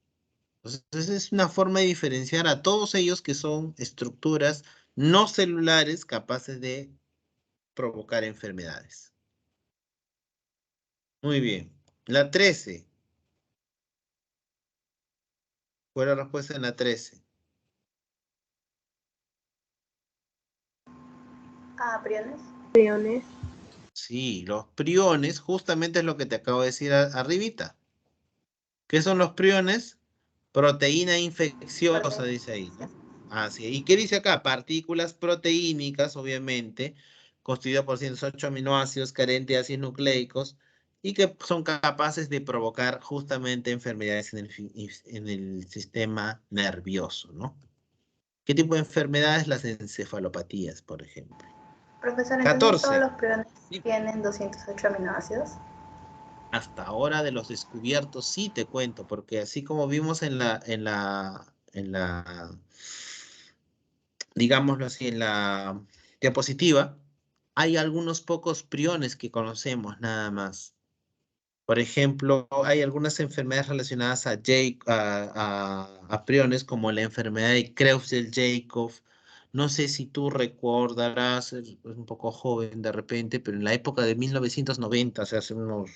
Entonces, es una forma de diferenciar a todos ellos que son estructuras no celulares capaces de provocar enfermedades. Muy bien. La 13. ¿Cuál es la respuesta en la 13? Priones. Priones. Sí, los priones, justamente es lo que te acabo de decir arribita. ¿Qué son los priones? Proteína infecciosa, dice ahí, ¿no? Así. ¿Y qué dice acá? Partículas proteínicas, obviamente, constituidas por 108 aminoácidos carentes de ácidos nucleicos y que son capaces de provocar justamente enfermedades en el sistema nervioso, ¿no? ¿Qué tipo de enfermedades? Las encefalopatías, por ejemplo. Profesor, entonces todos 14. los priones Sí. tienen 208 aminoácidos. Hasta ahora de los descubiertos sí te cuento, porque así como vimos digámoslo así, en la diapositiva, hay algunos pocos priones que conocemos nada más. Por ejemplo, hay algunas enfermedades relacionadas a priones, como la enfermedad de Creutzfeldt-Jakob. No sé si tú recordarás, es un poco joven de repente, pero en la época de 1990, o sea, hace unos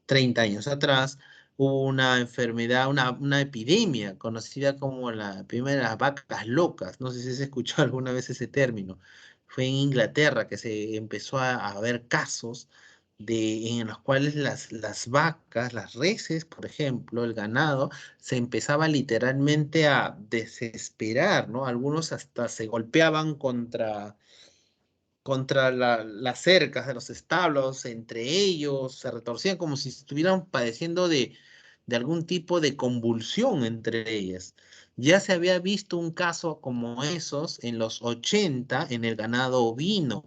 30 años atrás, hubo una enfermedad, una epidemia conocida como la epidemia de las vacas locas. No sé si se escuchó alguna vez ese término. Fue en Inglaterra que se empezó a ver casos en los cuales las vacas, las reses, por ejemplo, el ganado, se empezaba literalmente a desesperar, ¿no? Algunos hasta se golpeaban contra las cercas de los establos, entre ellos, se retorcían como si estuvieran padeciendo de algún tipo de convulsión entre ellas. Ya se había visto un caso como esos en los 80 en el ganado ovino.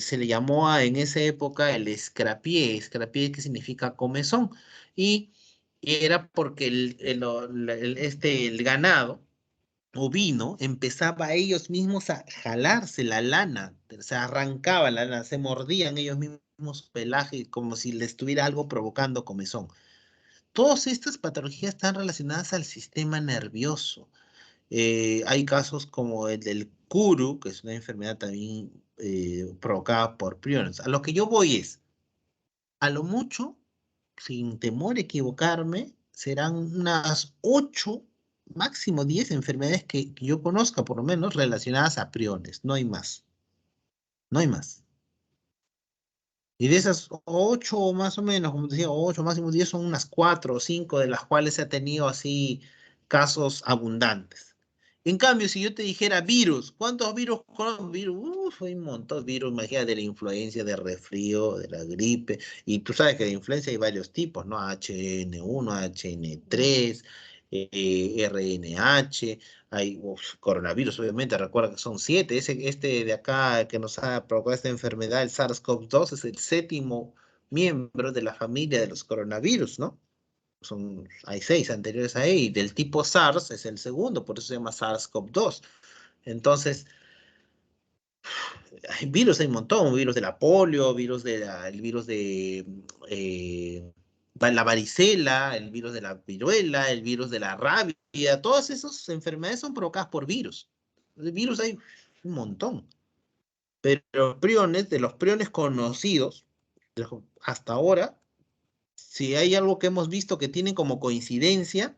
Se le llamó en esa época el escrapié que significa comezón. Y era porque el ganado ovino empezaba ellos mismos a jalarse la lana, se arrancaba la lana, se mordían ellos mismos su pelaje como si les estuviera algo provocando comezón. Todas estas patologías están relacionadas al sistema nervioso. Hay casos como el del Kuru, que es una enfermedad también provocada por priones. A lo que yo voy es, a lo mucho, sin temor a equivocarme, serán unas 8, máximo 10 enfermedades que yo conozca, por lo menos, relacionadas a priones. No hay más. No hay más. Y de esas 8 más o menos, como decía, 8, máximo 10, son unas 4 o 5 de las cuales se ha tenido así casos abundantes. En cambio, si yo te dijera virus, ¿cuántos virus conozco? Virus, hay un montón de virus, imagínate, de la influencia, de resfrío, de la gripe, y tú sabes que de influencia hay varios tipos, ¿no? HN1, HN3, RNH, hay coronavirus, obviamente, recuerda que son 7, este de acá que nos ha provocado esta enfermedad, el SARS-CoV-2, es el séptimo miembro de la familia de los coronavirus, ¿no? Hay 6 anteriores a él, y del tipo SARS es el segundo, por eso se llama SARS-CoV-2. Entonces, hay virus, hay un montón, virus de la polio, el virus de la varicela, el virus de la viruela, el virus de la rabia, todas esas enfermedades son provocadas por virus. De virus hay un montón. Pero priones, de los priones conocidos, hasta ahora, si hay algo que hemos visto que tienen como coincidencia,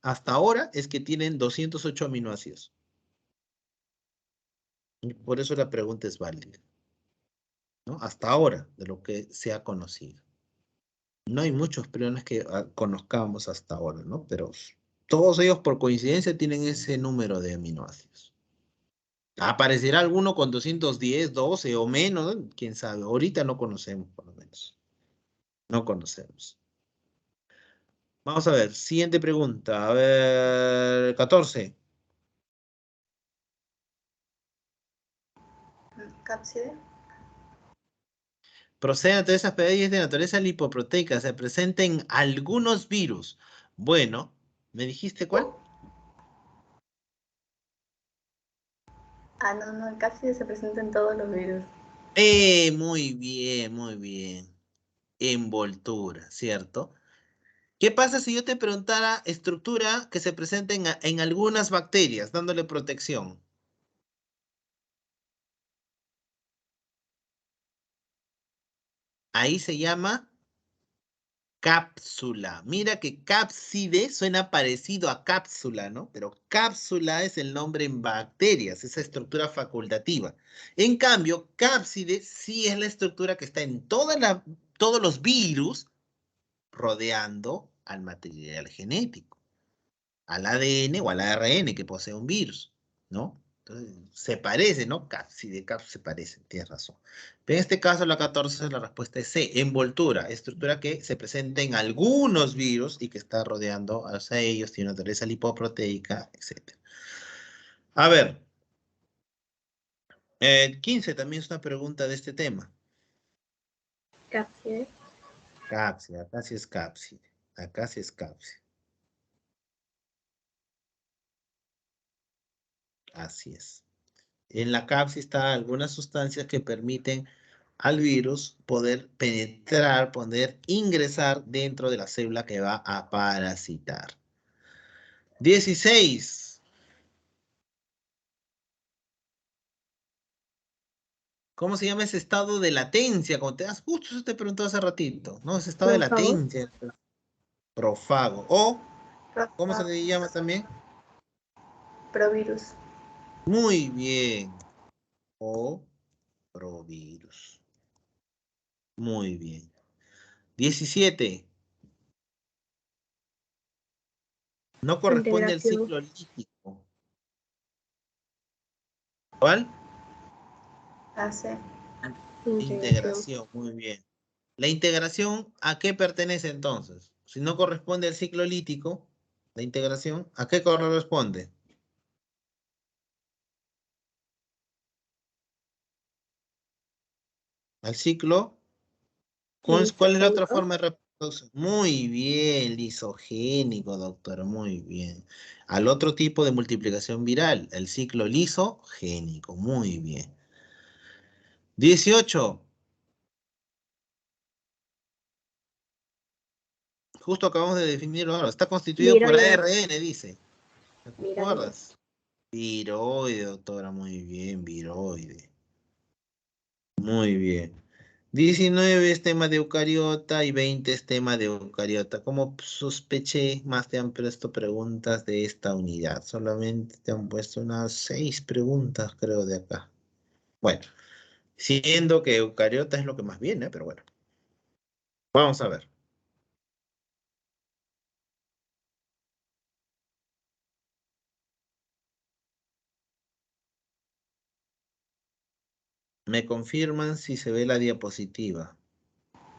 hasta ahora es que tienen 208 aminoácidos. Y por eso la pregunta es válida, ¿no? Hasta ahora, de lo que se ha conocido. No hay muchos priones que conozcamos hasta ahora, ¿no? Pero todos ellos por coincidencia tienen ese número de aminoácidos. Aparecerá alguno con 210, 12 o menos, ¿no? Quién sabe. Ahorita no conocemos, por lo menos. No conocemos. Vamos a ver, siguiente pregunta. A ver, 14. Cápside. Proceden de esas especies de naturaleza lipoproteica. Se presenten algunos virus. Bueno, ¿me dijiste cuál? No, el cápside se presenta en todos los virus. Muy bien, muy bien. Envoltura, ¿cierto? ¿Qué pasa si yo te preguntara estructura que se presenta en algunas bacterias, dándole protección? Ahí se llama cápsula. Mira que cápside suena parecido a cápsula, ¿no? Pero cápsula es el nombre en bacterias, esa estructura facultativa. En cambio, cápside sí es la estructura que está en todos los virus rodeando al material genético, al ADN o al ARN que posee un virus, ¿no? Entonces, se parece, ¿no? Cápside, cápside se parece, tienes razón. Pero en este caso, la 14, la respuesta es C, envoltura, estructura que se presenta en algunos virus y que está rodeando a ellos, tiene una naturaleza lipoproteica, etc. A ver, 15 también es una pregunta de este tema. Cápside. Cápside, acá sí es cápside, acá sí es cápside. Así es. En la cápside están algunas sustancias que permiten al virus poder penetrar, poder ingresar dentro de la célula que va a parasitar. 16. ¿Cómo se llama ese estado de latencia? Cuando te das, justo eso te preguntó hace ratito, ¿no? Ese estado de Prófago. latencia. Profago. O, ¿cómo se Prófago. le llama también? Provirus. Muy bien. O provirus. Muy bien. 17. No corresponde al Integración. ciclo lítico. ¿Cuál? AC. Integración, muy bien. ¿La integración a qué pertenece entonces? Si no corresponde al ciclo lítico, la integración, ¿a qué corresponde? Al ciclo. ¿Cuál es la otra Lisogénico. forma de reproducción? Muy bien, lisogénico, doctor, muy bien. Al otro tipo de multiplicación viral, el ciclo lisogénico, muy bien. 18. Justo acabamos de definirlo ahora. Está constituido por Viroide. ARN, dice. ¿Te Viroide. acuerdas? Viroide, doctora, muy bien, viroide. Muy bien. 19 es tema de eucariota y 20 es tema de eucariota. Como sospeché, más te han puesto preguntas de esta unidad. Solamente te han puesto unas 6 preguntas, creo, de acá. Bueno, siendo que eucariota es lo que más viene, pero bueno. Vamos a ver. Me confirman si se ve la diapositiva,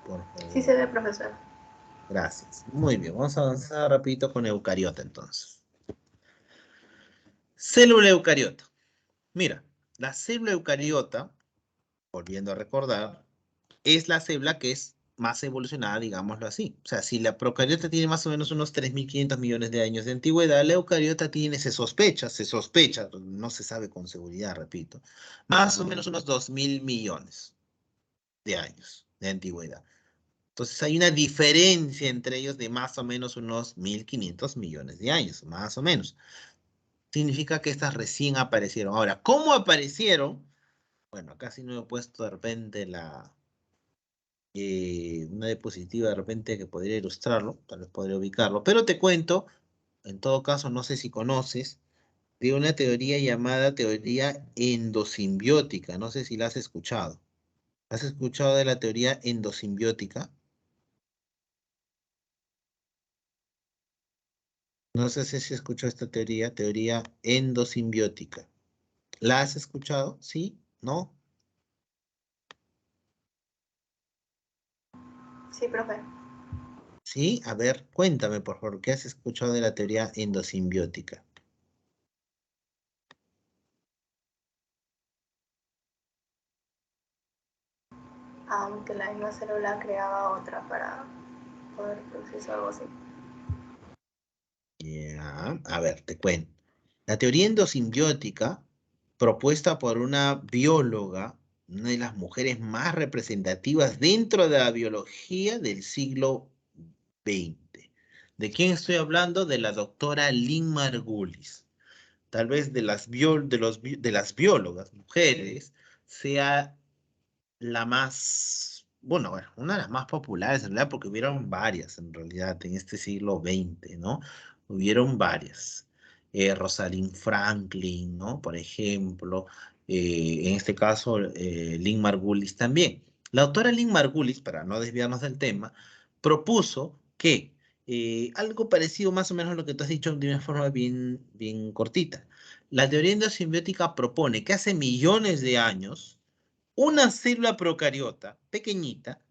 por Sí se favor. ve, profesor. Gracias. Muy bien, vamos a avanzar rapidito con eucariota entonces. Célula eucariota. Mira, la célula eucariota, volviendo a recordar, es la célula que es más evolucionada, digámoslo así. O sea, si la procariota tiene más o menos unos 3.500 millones de años de antigüedad, la eucariota tiene, se sospecha, no se sabe con seguridad, repito, más o menos unos 2.000 millones de años de antigüedad. Entonces hay una diferencia entre ellos de más o menos unos 1.500 millones de años, más o menos. Significa que estas recién aparecieron. Ahora, ¿cómo aparecieron? Bueno, acá sí no he puesto de repente una diapositiva de repente que podría ilustrarlo, tal vez podría ubicarlo, pero te cuento, en todo caso, no sé si conoces, de una teoría llamada teoría endosimbiótica, no sé si la has escuchado. ¿Has escuchado de la teoría endosimbiótica? No sé si escuchó esta teoría, teoría endosimbiótica. ¿La has escuchado? ¿Sí? ¿No? Sí, profe. ¿Sí? A ver, cuéntame, por favor, ¿qué has escuchado de la teoría endosimbiótica? Aunque la misma célula creaba otra para poder producir algo así. Ya, a ver, te cuento. La teoría endosimbiótica, propuesta por una bióloga, una de las mujeres más representativas dentro de la biología del siglo XX. ¿De quién estoy hablando? De la doctora Lynn Margulis. Tal vez de las biólogas mujeres sea la más bueno, una de las más populares en realidad, porque hubieron varias en realidad en este siglo XX, ¿no? Hubieron varias. Rosalind Franklin, ¿no? Por ejemplo, en este caso, Lynn Margulis también. La autora Lynn Margulis, para no desviarnos del tema, propuso que algo parecido más o menos a lo que tú has dicho de una forma bien, bien cortita. La teoría endosimbiótica propone que hace millones de años, una célula procariota pequeñita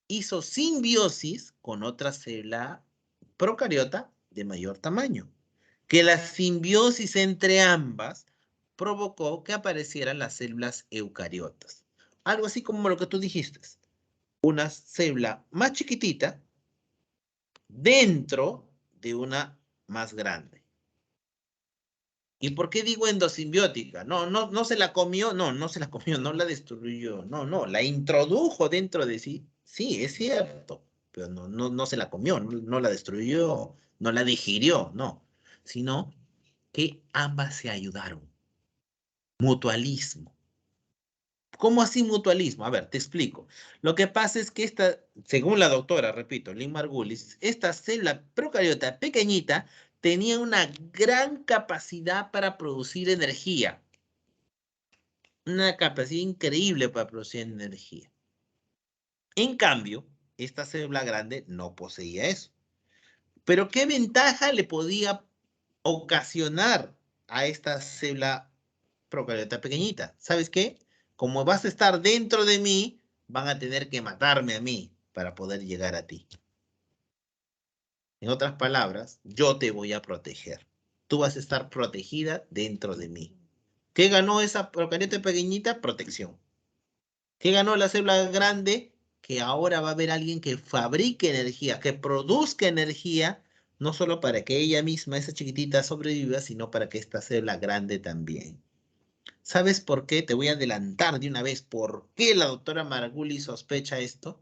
hizo simbiosis con otra célula procariota de mayor tamaño. Que la simbiosis entre ambas provocó que aparecieran las células eucariotas. Algo así como lo que tú dijiste. Una célula más chiquitita dentro de una más grande. ¿Y por qué digo endosimbiótica? No se la comió, no se la comió, no la destruyó, no, la introdujo dentro de sí. Sí, es cierto, pero no se la comió, no la destruyó, no la digirió, no, sino que ambas se ayudaron. Mutualismo. ¿Cómo así mutualismo? A ver, te explico. Lo que pasa es que según la doctora, repito, Lynn Margulis, esta célula procariota pequeñita tenía una gran capacidad para producir energía. Una capacidad increíble para producir energía. En cambio, esta célula grande no poseía eso. Pero ¿qué ventaja le podía ocasionar a esta célula procariota pequeñita? ¿Sabes qué? Como vas a estar dentro de mí, van a tener que matarme a mí para poder llegar a ti. En otras palabras, yo te voy a proteger. Tú vas a estar protegida dentro de mí. ¿Qué ganó esa procariota pequeñita? Protección. ¿Qué ganó la célula grande? Que ahora va a haber alguien que fabrique energía, que produzca energía, no solo para que ella misma, esa chiquitita, sobreviva, sino para que esta célula grande también. ¿Sabes por qué? Te voy a adelantar de una vez por qué la doctora Margulis sospecha esto.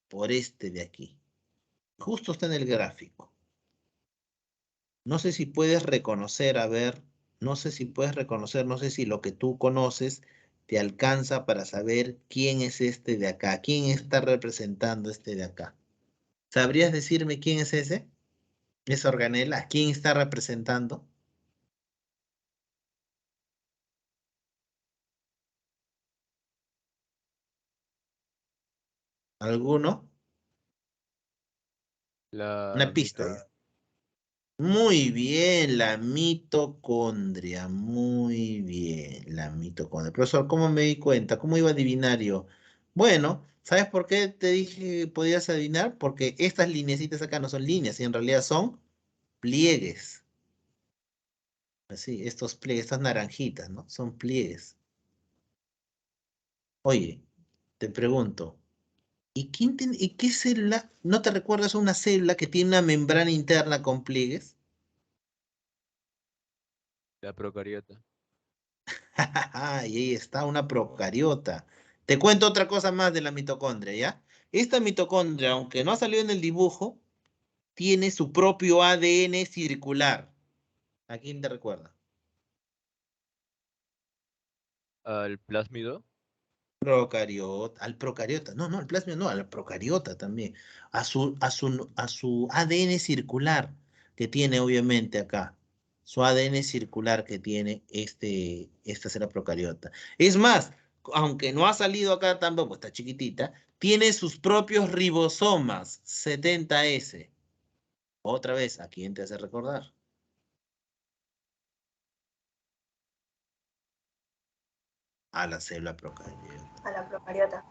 Por este de aquí. Justo está en el gráfico. No sé si puedes reconocer, a ver, no sé si puedes reconocer, no sé si lo que tú conoces te alcanza para saber quién es este de acá, quién está representando este de acá. ¿Sabrías decirme quién es ese? Esa organela, ¿quién está representando? ¿Alguno? Una La pista. mito. Muy bien, la mitocondria, muy bien, la mitocondria. Profesor, ¿cómo me di cuenta? ¿Cómo iba a adivinar yo? Bueno, ¿sabes por qué te dije que podías adivinar? Porque estas lineecitas acá no son líneas, y en realidad son pliegues. Así, estos pliegues, estas naranjitas, ¿no? Son pliegues. Oye, te pregunto, ¿y qué célula? ¿No te recuerdas una célula que tiene una membrana interna con pliegues? La procariota. Y ahí está una procariota. Te cuento otra cosa más de la mitocondria, ¿ya? Esta mitocondria, aunque no ha salido en el dibujo, tiene su propio ADN circular. ¿A quién te recuerda? Al plásmido. Procariota, al procariota. No, al plasma no, al procariota también. A su ADN circular que tiene obviamente acá. Su ADN circular que tiene esta célula procariota. Es más, aunque no ha salido acá tampoco, está chiquitita, tiene sus propios ribosomas 70S. Otra vez, ¿a quién te hace recordar? A la célula procariota. A la procariota.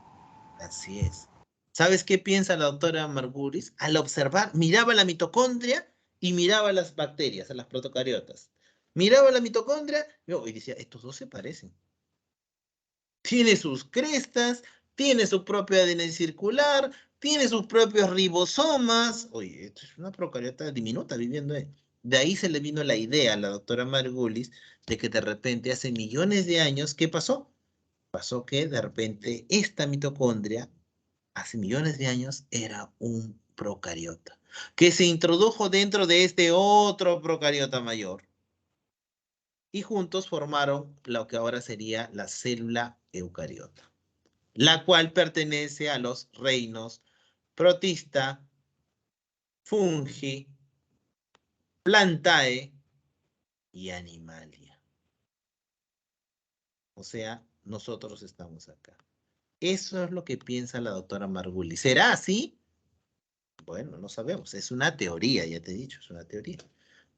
Así es. ¿Sabes qué piensa la doctora Margulis? Al observar, miraba la mitocondria y miraba las bacterias, a las protocariotas. Miraba la mitocondria y decía, estos dos se parecen. Tiene sus crestas, tiene su propio ADN circular, tiene sus propios ribosomas. Oye, esto es una procariota diminuta viviendo ahí. De ahí se le vino la idea a la doctora Margulis de que de repente hace millones de años, ¿qué pasó? Pasó que de repente esta mitocondria hace millones de años era un procariota, que se introdujo dentro de este otro procariota mayor y juntos formaron lo que ahora sería la célula eucariota. la cual pertenece a los reinos Protista, Fungi, Plantae y Animalia. O sea, nosotros estamos acá. Eso es lo que piensa la doctora Margulis. ¿Será así? Bueno, no sabemos. Es una teoría, ya te he dicho, es una teoría.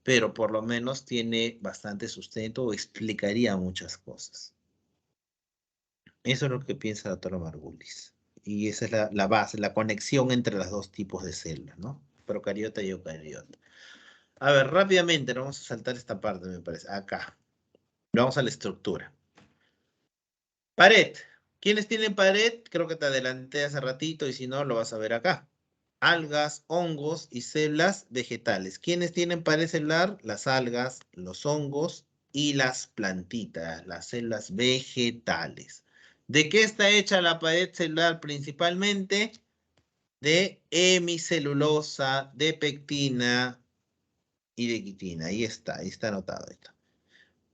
Pero por lo menos tiene bastante sustento o explicaría muchas cosas. Eso es lo que piensa la doctora Margulis. Y esa es la base, la conexión entre los dos tipos de células, ¿no? Procariota y eucariota. A ver, rápidamente, no vamos a saltar esta parte, me parece. Acá. Vamos a la estructura. Pared. ¿Quiénes tienen pared? Creo que te adelanté hace ratito y si no, lo vas a ver acá. Algas, hongos y células vegetales. ¿Quiénes tienen pared celular? Las algas, los hongos y las plantitas, las células vegetales. ¿De qué está hecha la pared celular principalmente? De hemicelulosa, de pectina y de quitina. Ahí está anotado esto.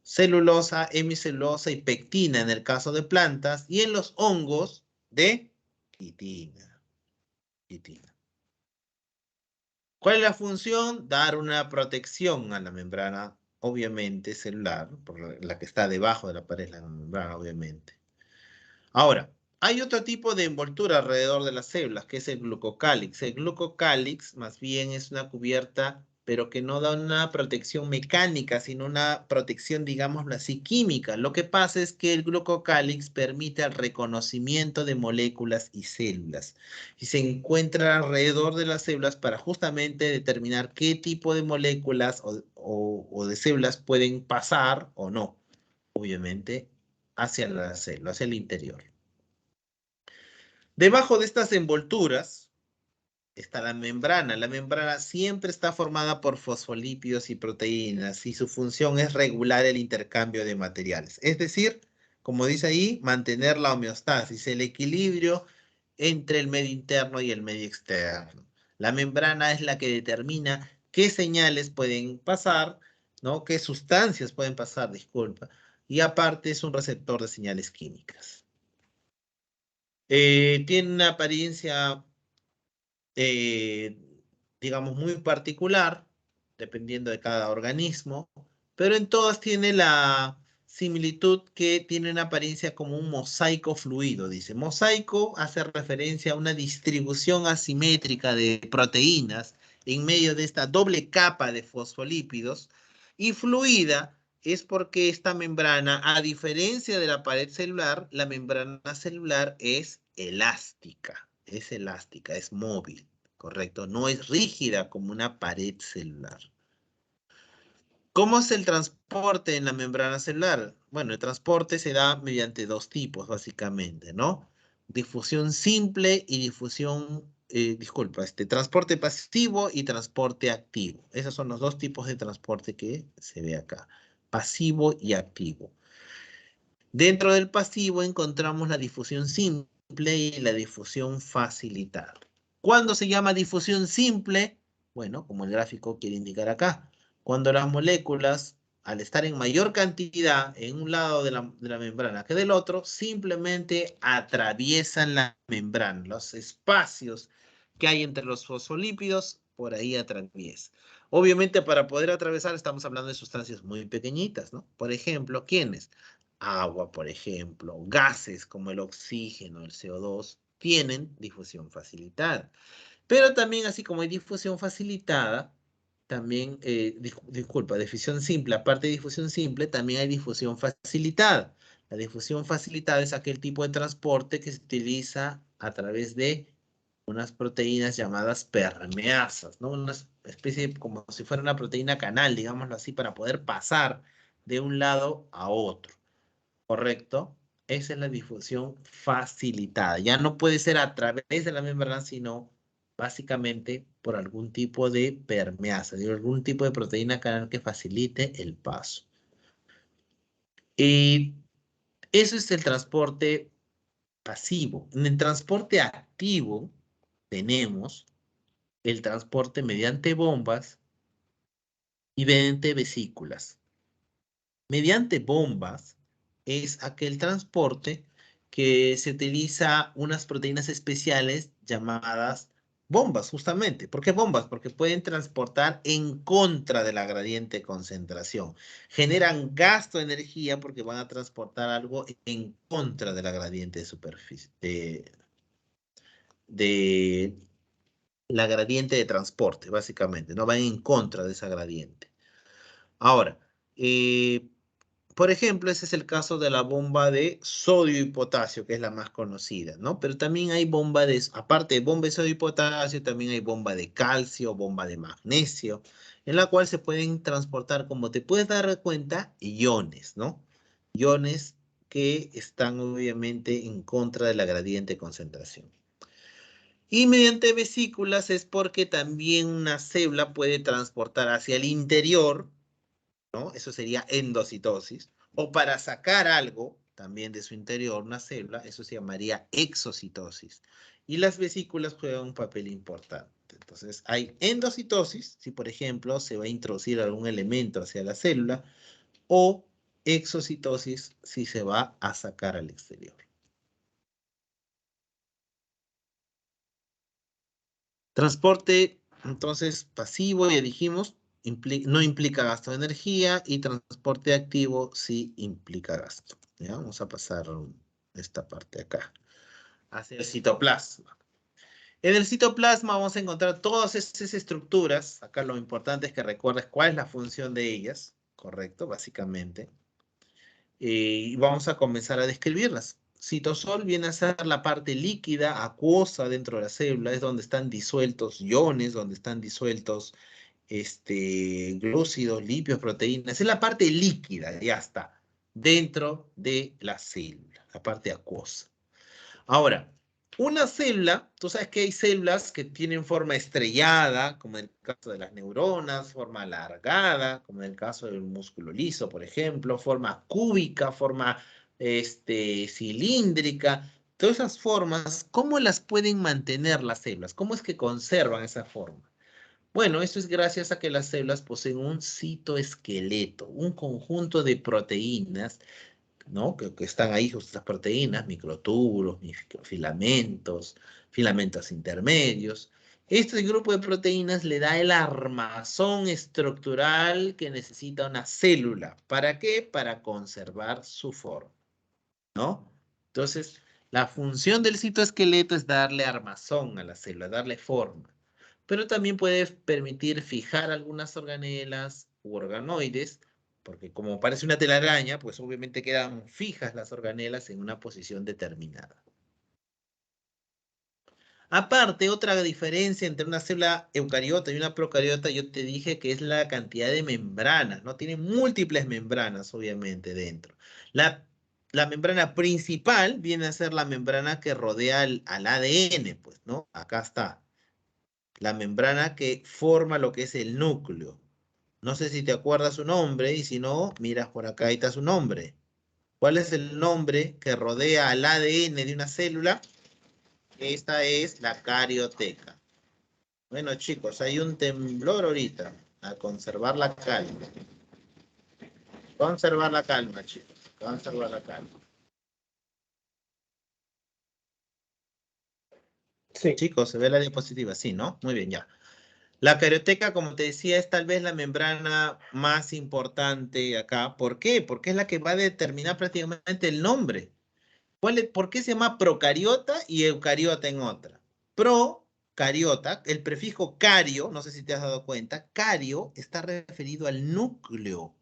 Celulosa, hemicelulosa y pectina en el caso de plantas y en los hongos de quitina. ¿Cuál es la función? Dar una protección a la membrana, obviamente celular, por la que está debajo de la pared de la membrana, obviamente. Ahora, hay otro tipo de envoltura alrededor de las células, que es el glucocálix. El glucocálix más bien es una cubierta, pero que no da una protección mecánica, sino una protección, digámoslo así, química. Lo que pasa es que el glucocálix permite el reconocimiento de moléculas y células. Y se encuentra alrededor de las células para justamente determinar qué tipo de moléculas o de células pueden pasar o no, obviamente, hacia la célula, hacia el interior. Debajo de estas envolturas está la membrana. La membrana siempre está formada por fosfolípidos y proteínas y su función es regular el intercambio de materiales. Es decir, como dice ahí, mantener la homeostasis, el equilibrio entre el medio interno y el medio externo. La membrana es la que determina qué señales pueden pasar, ¿no? Qué sustancias pueden pasar, disculpa. Y aparte es un receptor de señales químicas. Tiene una apariencia, eh, digamos, muy particular, dependiendo de cada organismo, pero en todas tiene la similitud que tiene una apariencia como un mosaico fluido, dice. Mosaico hace referencia a una distribución asimétrica de proteínas en medio de esta doble capa de fosfolípidos, y fluida es porque esta membrana, a diferencia de la pared celular, la membrana celular es elástica, es móvil, ¿correcto? No es rígida como una pared celular. ¿Cómo es el transporte en la membrana celular? Bueno, el transporte se da mediante dos tipos, básicamente, ¿no? Difusión simple y transporte pasivo y transporte activo. Esos son los dos tipos de transporte que se ve acá, pasivo y activo. Dentro del pasivo encontramos la difusión simple y la difusión facilitada. ¿Cuándo se llama difusión simple? Bueno, como el gráfico quiere indicar acá, cuando las moléculas, al estar en mayor cantidad en un lado de la membrana que del otro, simplemente atraviesan la membrana, los espacios que hay entre los fosfolípidos, por ahí atraviesan. Obviamente, para poder atravesar, estamos hablando de sustancias muy pequeñitas, ¿no? Por ejemplo, ¿quiénes? Agua, por ejemplo, gases como el oxígeno, el CO2, tienen difusión facilitada. Pero también, así como hay difusión facilitada, también, difusión simple, aparte de difusión simple, también hay difusión facilitada. La difusión facilitada es aquel tipo de transporte que se utiliza a través de unas proteínas llamadas permeasas, ¿no? Una especie como si fuera una proteína canal, digámoslo así, para poder pasar de un lado a otro. ¿Correcto? Esa es la difusión facilitada. Ya no puede ser a través de la membrana, sino básicamente por algún tipo de permeasa, de algún tipo de proteína canal que facilite el paso. Y eso es el transporte pasivo. En el transporte activo tenemos el transporte mediante bombas y mediante vesículas. Mediante bombas es aquel transporte que se utiliza unas proteínas especiales llamadas bombas, justamente. ¿Por qué bombas? Porque pueden transportar en contra de la gradiente de concentración. Generan gasto de energía porque van a transportar algo en contra de la gradiente de superficie, de la gradiente de transporte, básicamente, no van en contra de esa gradiente. Ahora, por ejemplo, ese es el caso de la bomba de sodio y potasio, que es la más conocida, ¿no? Pero también hay bomba de, aparte de bomba de sodio y potasio, también hay bomba de calcio, bomba de magnesio, en la cual se pueden transportar, como te puedes dar cuenta, iones, ¿no? Iones que están obviamente en contra de la gradiente de concentración. Y mediante vesículas es porque también una célula puede transportar hacia el interior, ¿no? Eso sería endocitosis. O para sacar algo también de su interior, una célula, eso se llamaría exocitosis. Y las vesículas juegan un papel importante. Entonces, hay endocitosis, si por ejemplo se va a introducir algún elemento hacia la célula, o exocitosis, si se va a sacar al exterior. Transporte, entonces, pasivo, ya dijimos, no implica gasto de energía, y transporte activo sí implica gasto. ¿Ya? Vamos a pasar esta parte acá. Hacia el citoplasma. En el citoplasma vamos a encontrar todas esas estructuras. Acá lo importante es que recuerdes cuál es la función de ellas, ¿correcto? Básicamente. Y vamos a comenzar a describirlas. Citosol viene a ser la parte líquida, acuosa dentro de la célula, es donde están disueltos iones, donde están disueltos glúcidos, lípidos, proteínas. Es la parte líquida, ya está, dentro de la célula, la parte acuosa. Ahora, una célula, tú sabes que hay células que tienen forma estrellada, como en el caso de las neuronas, forma alargada, como en el caso del músculo liso, por ejemplo, forma cúbica, forma cilíndrica. Todas esas formas, ¿cómo las pueden mantener las células? ¿Cómo es que conservan esa forma? Bueno, esto es gracias a que las células poseen un citoesqueleto, un conjunto de proteínas, ¿no? Que están ahí, estas proteínas, microtúbulos, microfilamentos, filamentos intermedios. Este grupo de proteínas le da el armazón estructural que necesita una célula. ¿Para qué? Para conservar su forma, ¿no? Entonces, la función del citoesqueleto es darle armazón a la célula, darle forma. Pero también puede permitir fijar algunas organelas u organoides, porque como parece una telaraña, pues obviamente quedan fijas las organelas en una posición determinada. Aparte, otra diferencia entre una célula eucariota y una procariota, yo te dije que es la cantidad de membranas, ¿no? Tiene múltiples membranas, obviamente, dentro. La membrana principal viene a ser la membrana que rodea al ADN, pues, ¿no? Acá está. La membrana que forma lo que es el núcleo. No sé si te acuerdas su nombre, y si no, miras por acá, ahí está su nombre. ¿Cuál es el nombre que rodea al ADN de una célula? Esta es la carioteca. Bueno, chicos, hay un temblor ahorita. A conservar la calma. Conservar la calma, chicos. Conservar la calma. Sí. Chicos, ¿se ve la diapositiva? Sí, ¿no? Muy bien, ya. La carioteca, como te decía, es tal vez la membrana más importante acá. ¿Por qué? Porque es la que va a determinar prácticamente el nombre. ¿Por qué se llama procariota y eucariota en otra? Procariota, el prefijo cario, no sé si te has dado cuenta, cario está referido al núcleo.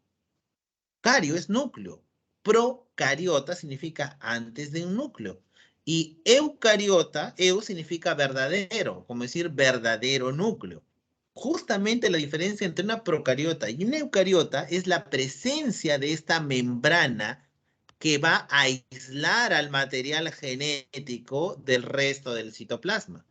Cario es núcleo. Procariota significa antes de un núcleo. Y eucariota, eu significa verdadero, como decir verdadero núcleo. Justamente la diferencia entre una procariota y una eucariota es la presencia de esta membrana que va a aislar al material genético del resto del citoplasma.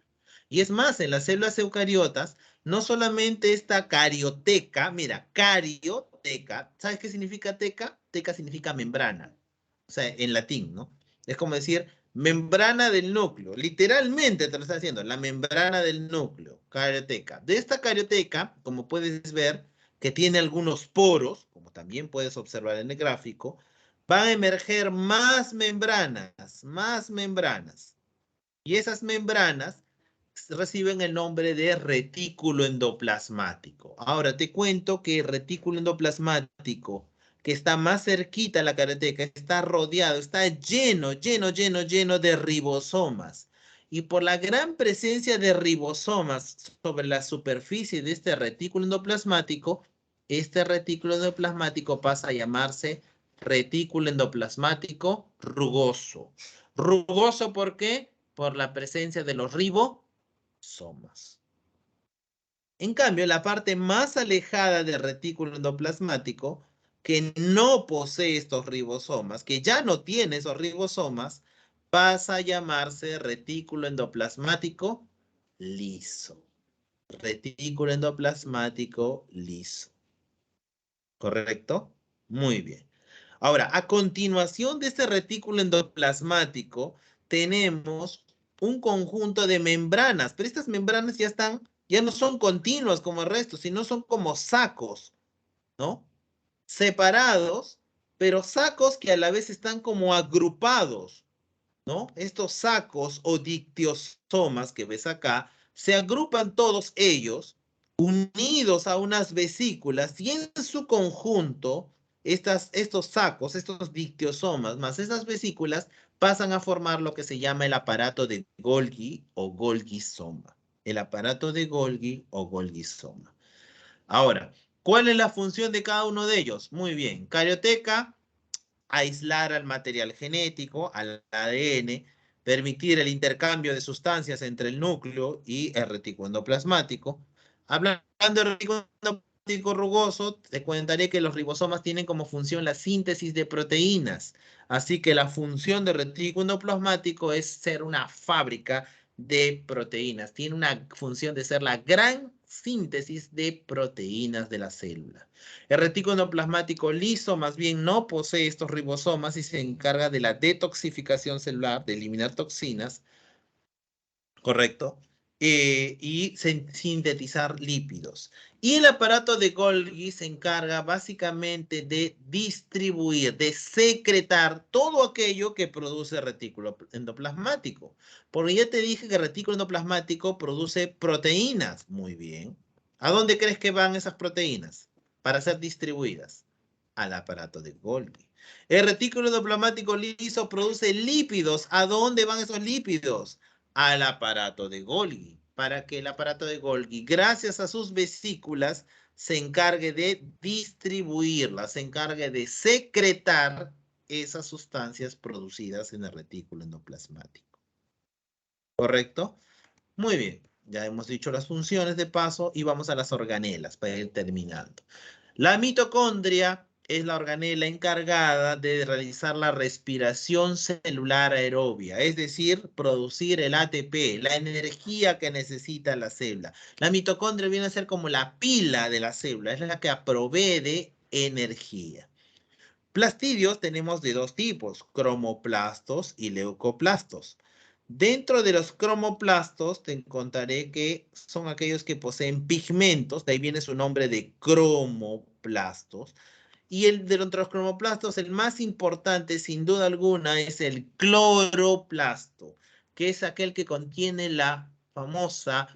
Y es más, en las células eucariotas, no solamente esta carioteca, mira, carioteca, ¿sabes qué significa teca? Teca significa membrana, o sea, en latín, ¿no? Es como decir membrana del núcleo, literalmente te lo está diciendo, la membrana del núcleo, carioteca. De esta carioteca, como puedes ver, que tiene algunos poros, como también puedes observar en el gráfico, van a emerger más membranas, más membranas. Y esas membranas reciben el nombre de retículo endoplasmático. Ahora te cuento que el retículo endoplasmático, que está más cerquita a la caroteca, está rodeado, está lleno de ribosomas. Y por la gran presencia de ribosomas sobre la superficie de este retículo endoplasmático pasa a llamarse retículo endoplasmático rugoso. ¿Rugoso por qué? Por la presencia de los ribosomas. En cambio, la parte más alejada del retículo endoplasmático, que no posee estos ribosomas, que ya no tiene esos ribosomas, pasa a llamarse retículo endoplasmático liso. Retículo endoplasmático liso. ¿Correcto? Muy bien. Ahora, a continuación de este retículo endoplasmático, tenemos un conjunto de membranas, pero estas membranas ya no son continuas como el resto, sino son como sacos, ¿no? Separados, pero sacos que a la vez están como agrupados, ¿no? Estos sacos o dictiosomas que ves acá, se agrupan todos ellos unidos a unas vesículas y en su conjunto, estos sacos, estos dictiosomas más esas vesículas pasan a formar lo que se llama el aparato de Golgi o Golgi-soma. El aparato de Golgi o Golgi-soma. Ahora, ¿cuál es la función de cada uno de ellos? Muy bien, carioteca, aislar al material genético, al ADN, permitir el intercambio de sustancias entre el núcleo y el retículo endoplasmático. Hablando de retículo endoplasmático rugoso, te comentaré que los ribosomas tienen como función la síntesis de proteínas. Así que la función del retículo endoplasmático es ser una fábrica de proteínas. Tiene una función de ser la gran síntesis de proteínas de la célula. El retículo endoplasmático liso más bien no posee estos ribosomas y se encarga de la detoxificación celular, de eliminar toxinas, ¿correcto? Y sintetizar lípidos. Y el aparato de Golgi se encarga básicamente de distribuir, de secretar todo aquello que produce retículo endoplasmático. Porque ya te dije que el retículo endoplasmático produce proteínas. Muy bien. ¿A dónde crees que van esas proteínas para ser distribuidas? Al aparato de Golgi. El retículo endoplasmático liso produce lípidos. ¿A dónde van esos lípidos? Al aparato de Golgi, para que el aparato de Golgi, gracias a sus vesículas, se encargue de distribuirlas, se encargue de secretar esas sustancias producidas en el retículo endoplasmático. ¿Correcto? Muy bien, ya hemos dicho las funciones de paso y vamos a las organelas para ir terminando. La mitocondria es la organela encargada de realizar la respiración celular aerobia, es decir, producir el ATP, la energía que necesita la célula. La mitocondria viene a ser como la pila de la célula, es la que provee de energía. Plastidios tenemos de dos tipos, cromoplastos y leucoplastos. Dentro de los cromoplastos te encontraré que son aquellos que poseen pigmentos, de ahí viene su nombre de cromoplastos. Y el de los cromoplastos, el más importante sin duda alguna es el cloroplasto, que es aquel que contiene la famosa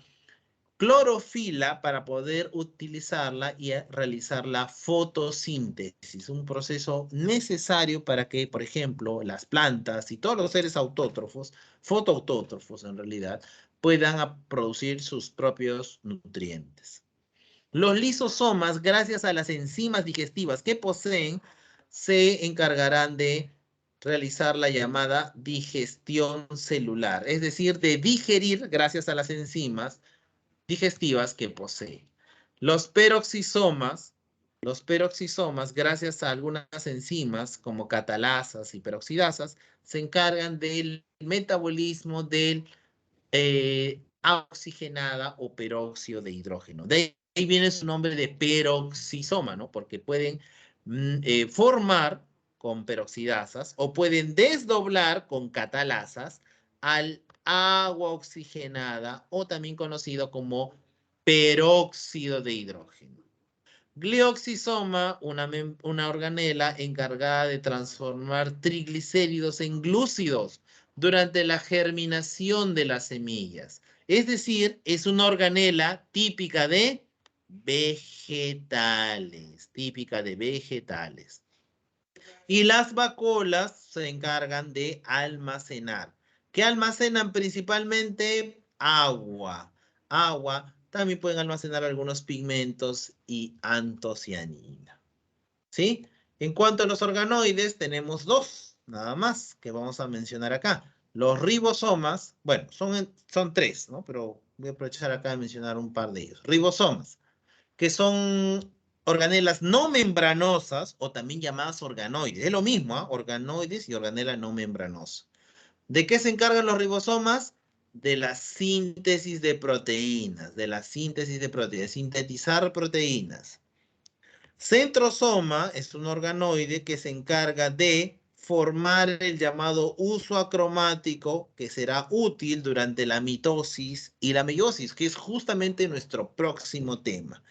clorofila para poder utilizarla y realizar la fotosíntesis, un proceso necesario para que, por ejemplo, las plantas y todos los seres autótrofos, fotoautótrofos en realidad, puedan producir sus propios nutrientes. Los lisosomas, gracias a las enzimas digestivas que poseen, se encargarán de realizar la llamada digestión celular, es decir, de digerir, gracias a las enzimas, digestivas que posee. Los peroxisomas, gracias a algunas enzimas como catalasas y peroxidasas, se encargan del metabolismo del oxigenada o peróxido de hidrógeno. De ahí viene su nombre de peroxisoma, ¿no? Porque pueden formar con peroxidasas o pueden desdoblar con catalasas al agua oxigenada o también conocido como peróxido de hidrógeno. Glioxisoma, una organela encargada de transformar triglicéridos en glúcidos durante la germinación de las semillas. Es decir, es una organela típica de vegetales, Y las vacuolas se encargan de almacenar. ¿Qué almacenan principalmente? Agua. Agua. También pueden almacenar algunos pigmentos y antocianina. ¿Sí? En cuanto a los organoides, tenemos dos, nada más, que vamos a mencionar acá. Los ribosomas, bueno, son tres, ¿no? Pero voy a aprovechar acá de mencionar un par de ellos. Ribosomas, que son organelas no membranosas o también llamadas organoides. Es lo mismo, ¿ah? Organoides y organela no membranosa. ¿De qué se encargan los ribosomas? De la síntesis de proteínas, sintetizar proteínas. Centrosoma es un organoide que se encarga de formar el llamado uso acromático que será útil durante la mitosis y la meiosis, que es justamente nuestro próximo tema.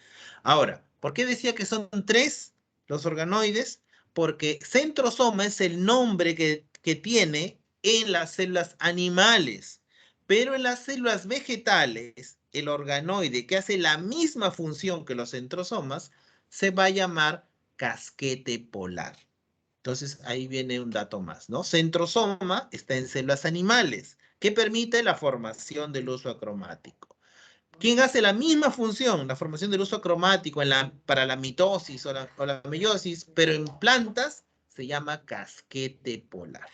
Ahora, ¿por qué decía que son tres los organoides? Porque centrosoma es el nombre que tiene en las células animales, pero en las células vegetales, el organoide que hace la misma función que los centrosomas se va a llamar casquete polar. Entonces, ahí viene un dato más, ¿no? Centrosoma está en células animales, que permite la formación del uso acromático. ¿Quién hace la misma función, la formación del uso acromático para la mitosis o la meiosis, pero en plantas, se llama casquete polar?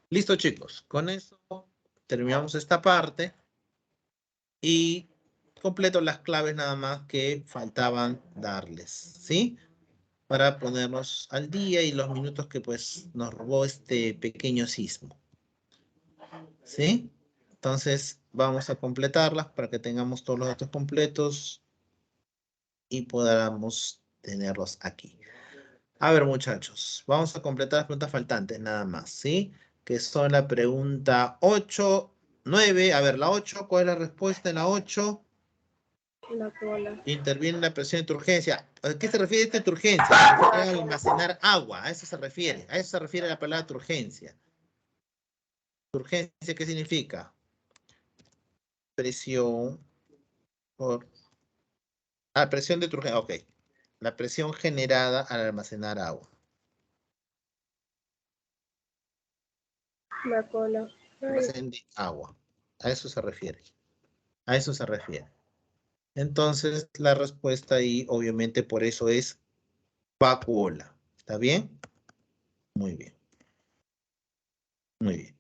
Listo, chicos. Con eso terminamos esta parte y completo las claves nada más que faltaban darles, ¿sí? Para ponernos al día y los minutos que pues nos robó este pequeño sismo. ¿Sí? Entonces vamos a completarlas para que tengamos todos los datos completos y podamos tenerlos aquí. A ver, muchachos, vamos a completar las preguntas faltantes nada más, ¿sí? Que son la pregunta 8, 9. A ver, la 8, ¿cuál es la respuesta en la 8? La cola. Interviene la presión de turgencia. ¿A qué se refiere esta turgencia? Se refiere a almacenar agua, a eso se refiere. A eso se refiere la palabra turgencia. ¿Turgencia qué significa? Presión por... Ah, presión de turgencia, ok. La presión generada al almacenar agua. La cola. Almacén de agua. A eso se refiere. A eso se refiere. Entonces, la respuesta ahí, obviamente, por eso es vacuola. ¿Está bien? Muy bien. Muy bien.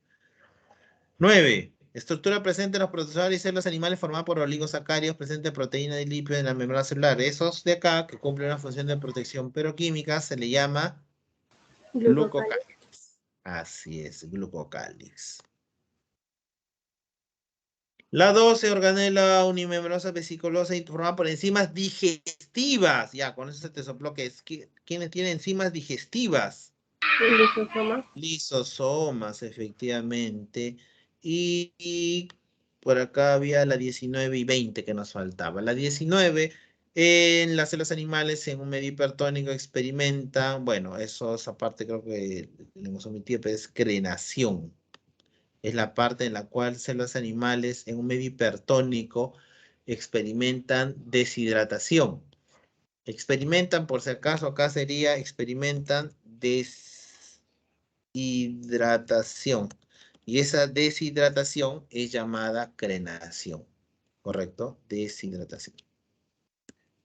9. Estructura presente en los protozoarios y células animales formada por oligosacáridos, presente proteína y lípidos en la membrana celular. Esos de acá, que cumplen una función de protección peroquímica, se le llama glucocálix. Así es, glucocálix. La 12, organela unimembrosa vesiculosa y formada por enzimas digestivas. Ya, con eso se te sopló que es. ¿Quiénes tienen enzimas digestivas? Lisosomas. Lisosomas, efectivamente. Y por acá había la 19 y 20 que nos faltaba. La 19, en las células animales en un medio hipertónico experimentan, bueno, eso es aparte creo que le hemos omitido, pero es crenación. Es la parte en la cual células animales en un medio hipertónico experimentan deshidratación. Experimentan, por si acaso, acá sería, experimentan deshidratación. Y esa deshidratación es llamada crenación. ¿Correcto? Deshidratación.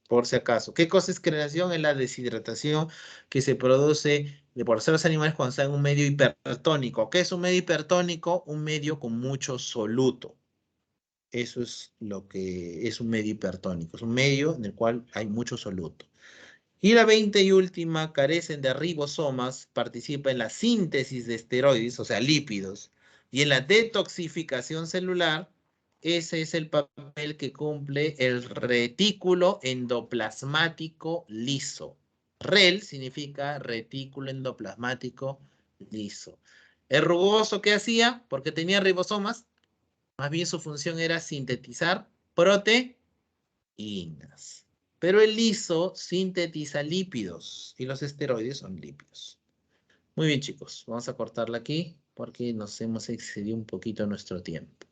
Por si acaso. ¿Qué cosa es crenación? Es la deshidratación que se produce por células animales cuando están en un medio hipertónico. ¿Qué es un medio hipertónico? Un medio con mucho soluto. Eso es lo que es un medio hipertónico. Es un medio en el cual hay mucho soluto. Y la 20 y última, carecen de ribosomas, participa en la síntesis de esteroides, o sea, lípidos, y en la detoxificación celular. Ese es el papel que cumple el retículo endoplasmático liso. REL significa retículo endoplasmático liso. ¿El rugoso qué hacía? Porque tenía ribosomas. Más bien su función era sintetizar proteínas. Pero el liso sintetiza lípidos y los esteroides son lípidos. Muy bien, chicos. Vamos a cortarla aquí porque nos hemos excedido un poquito nuestro tiempo.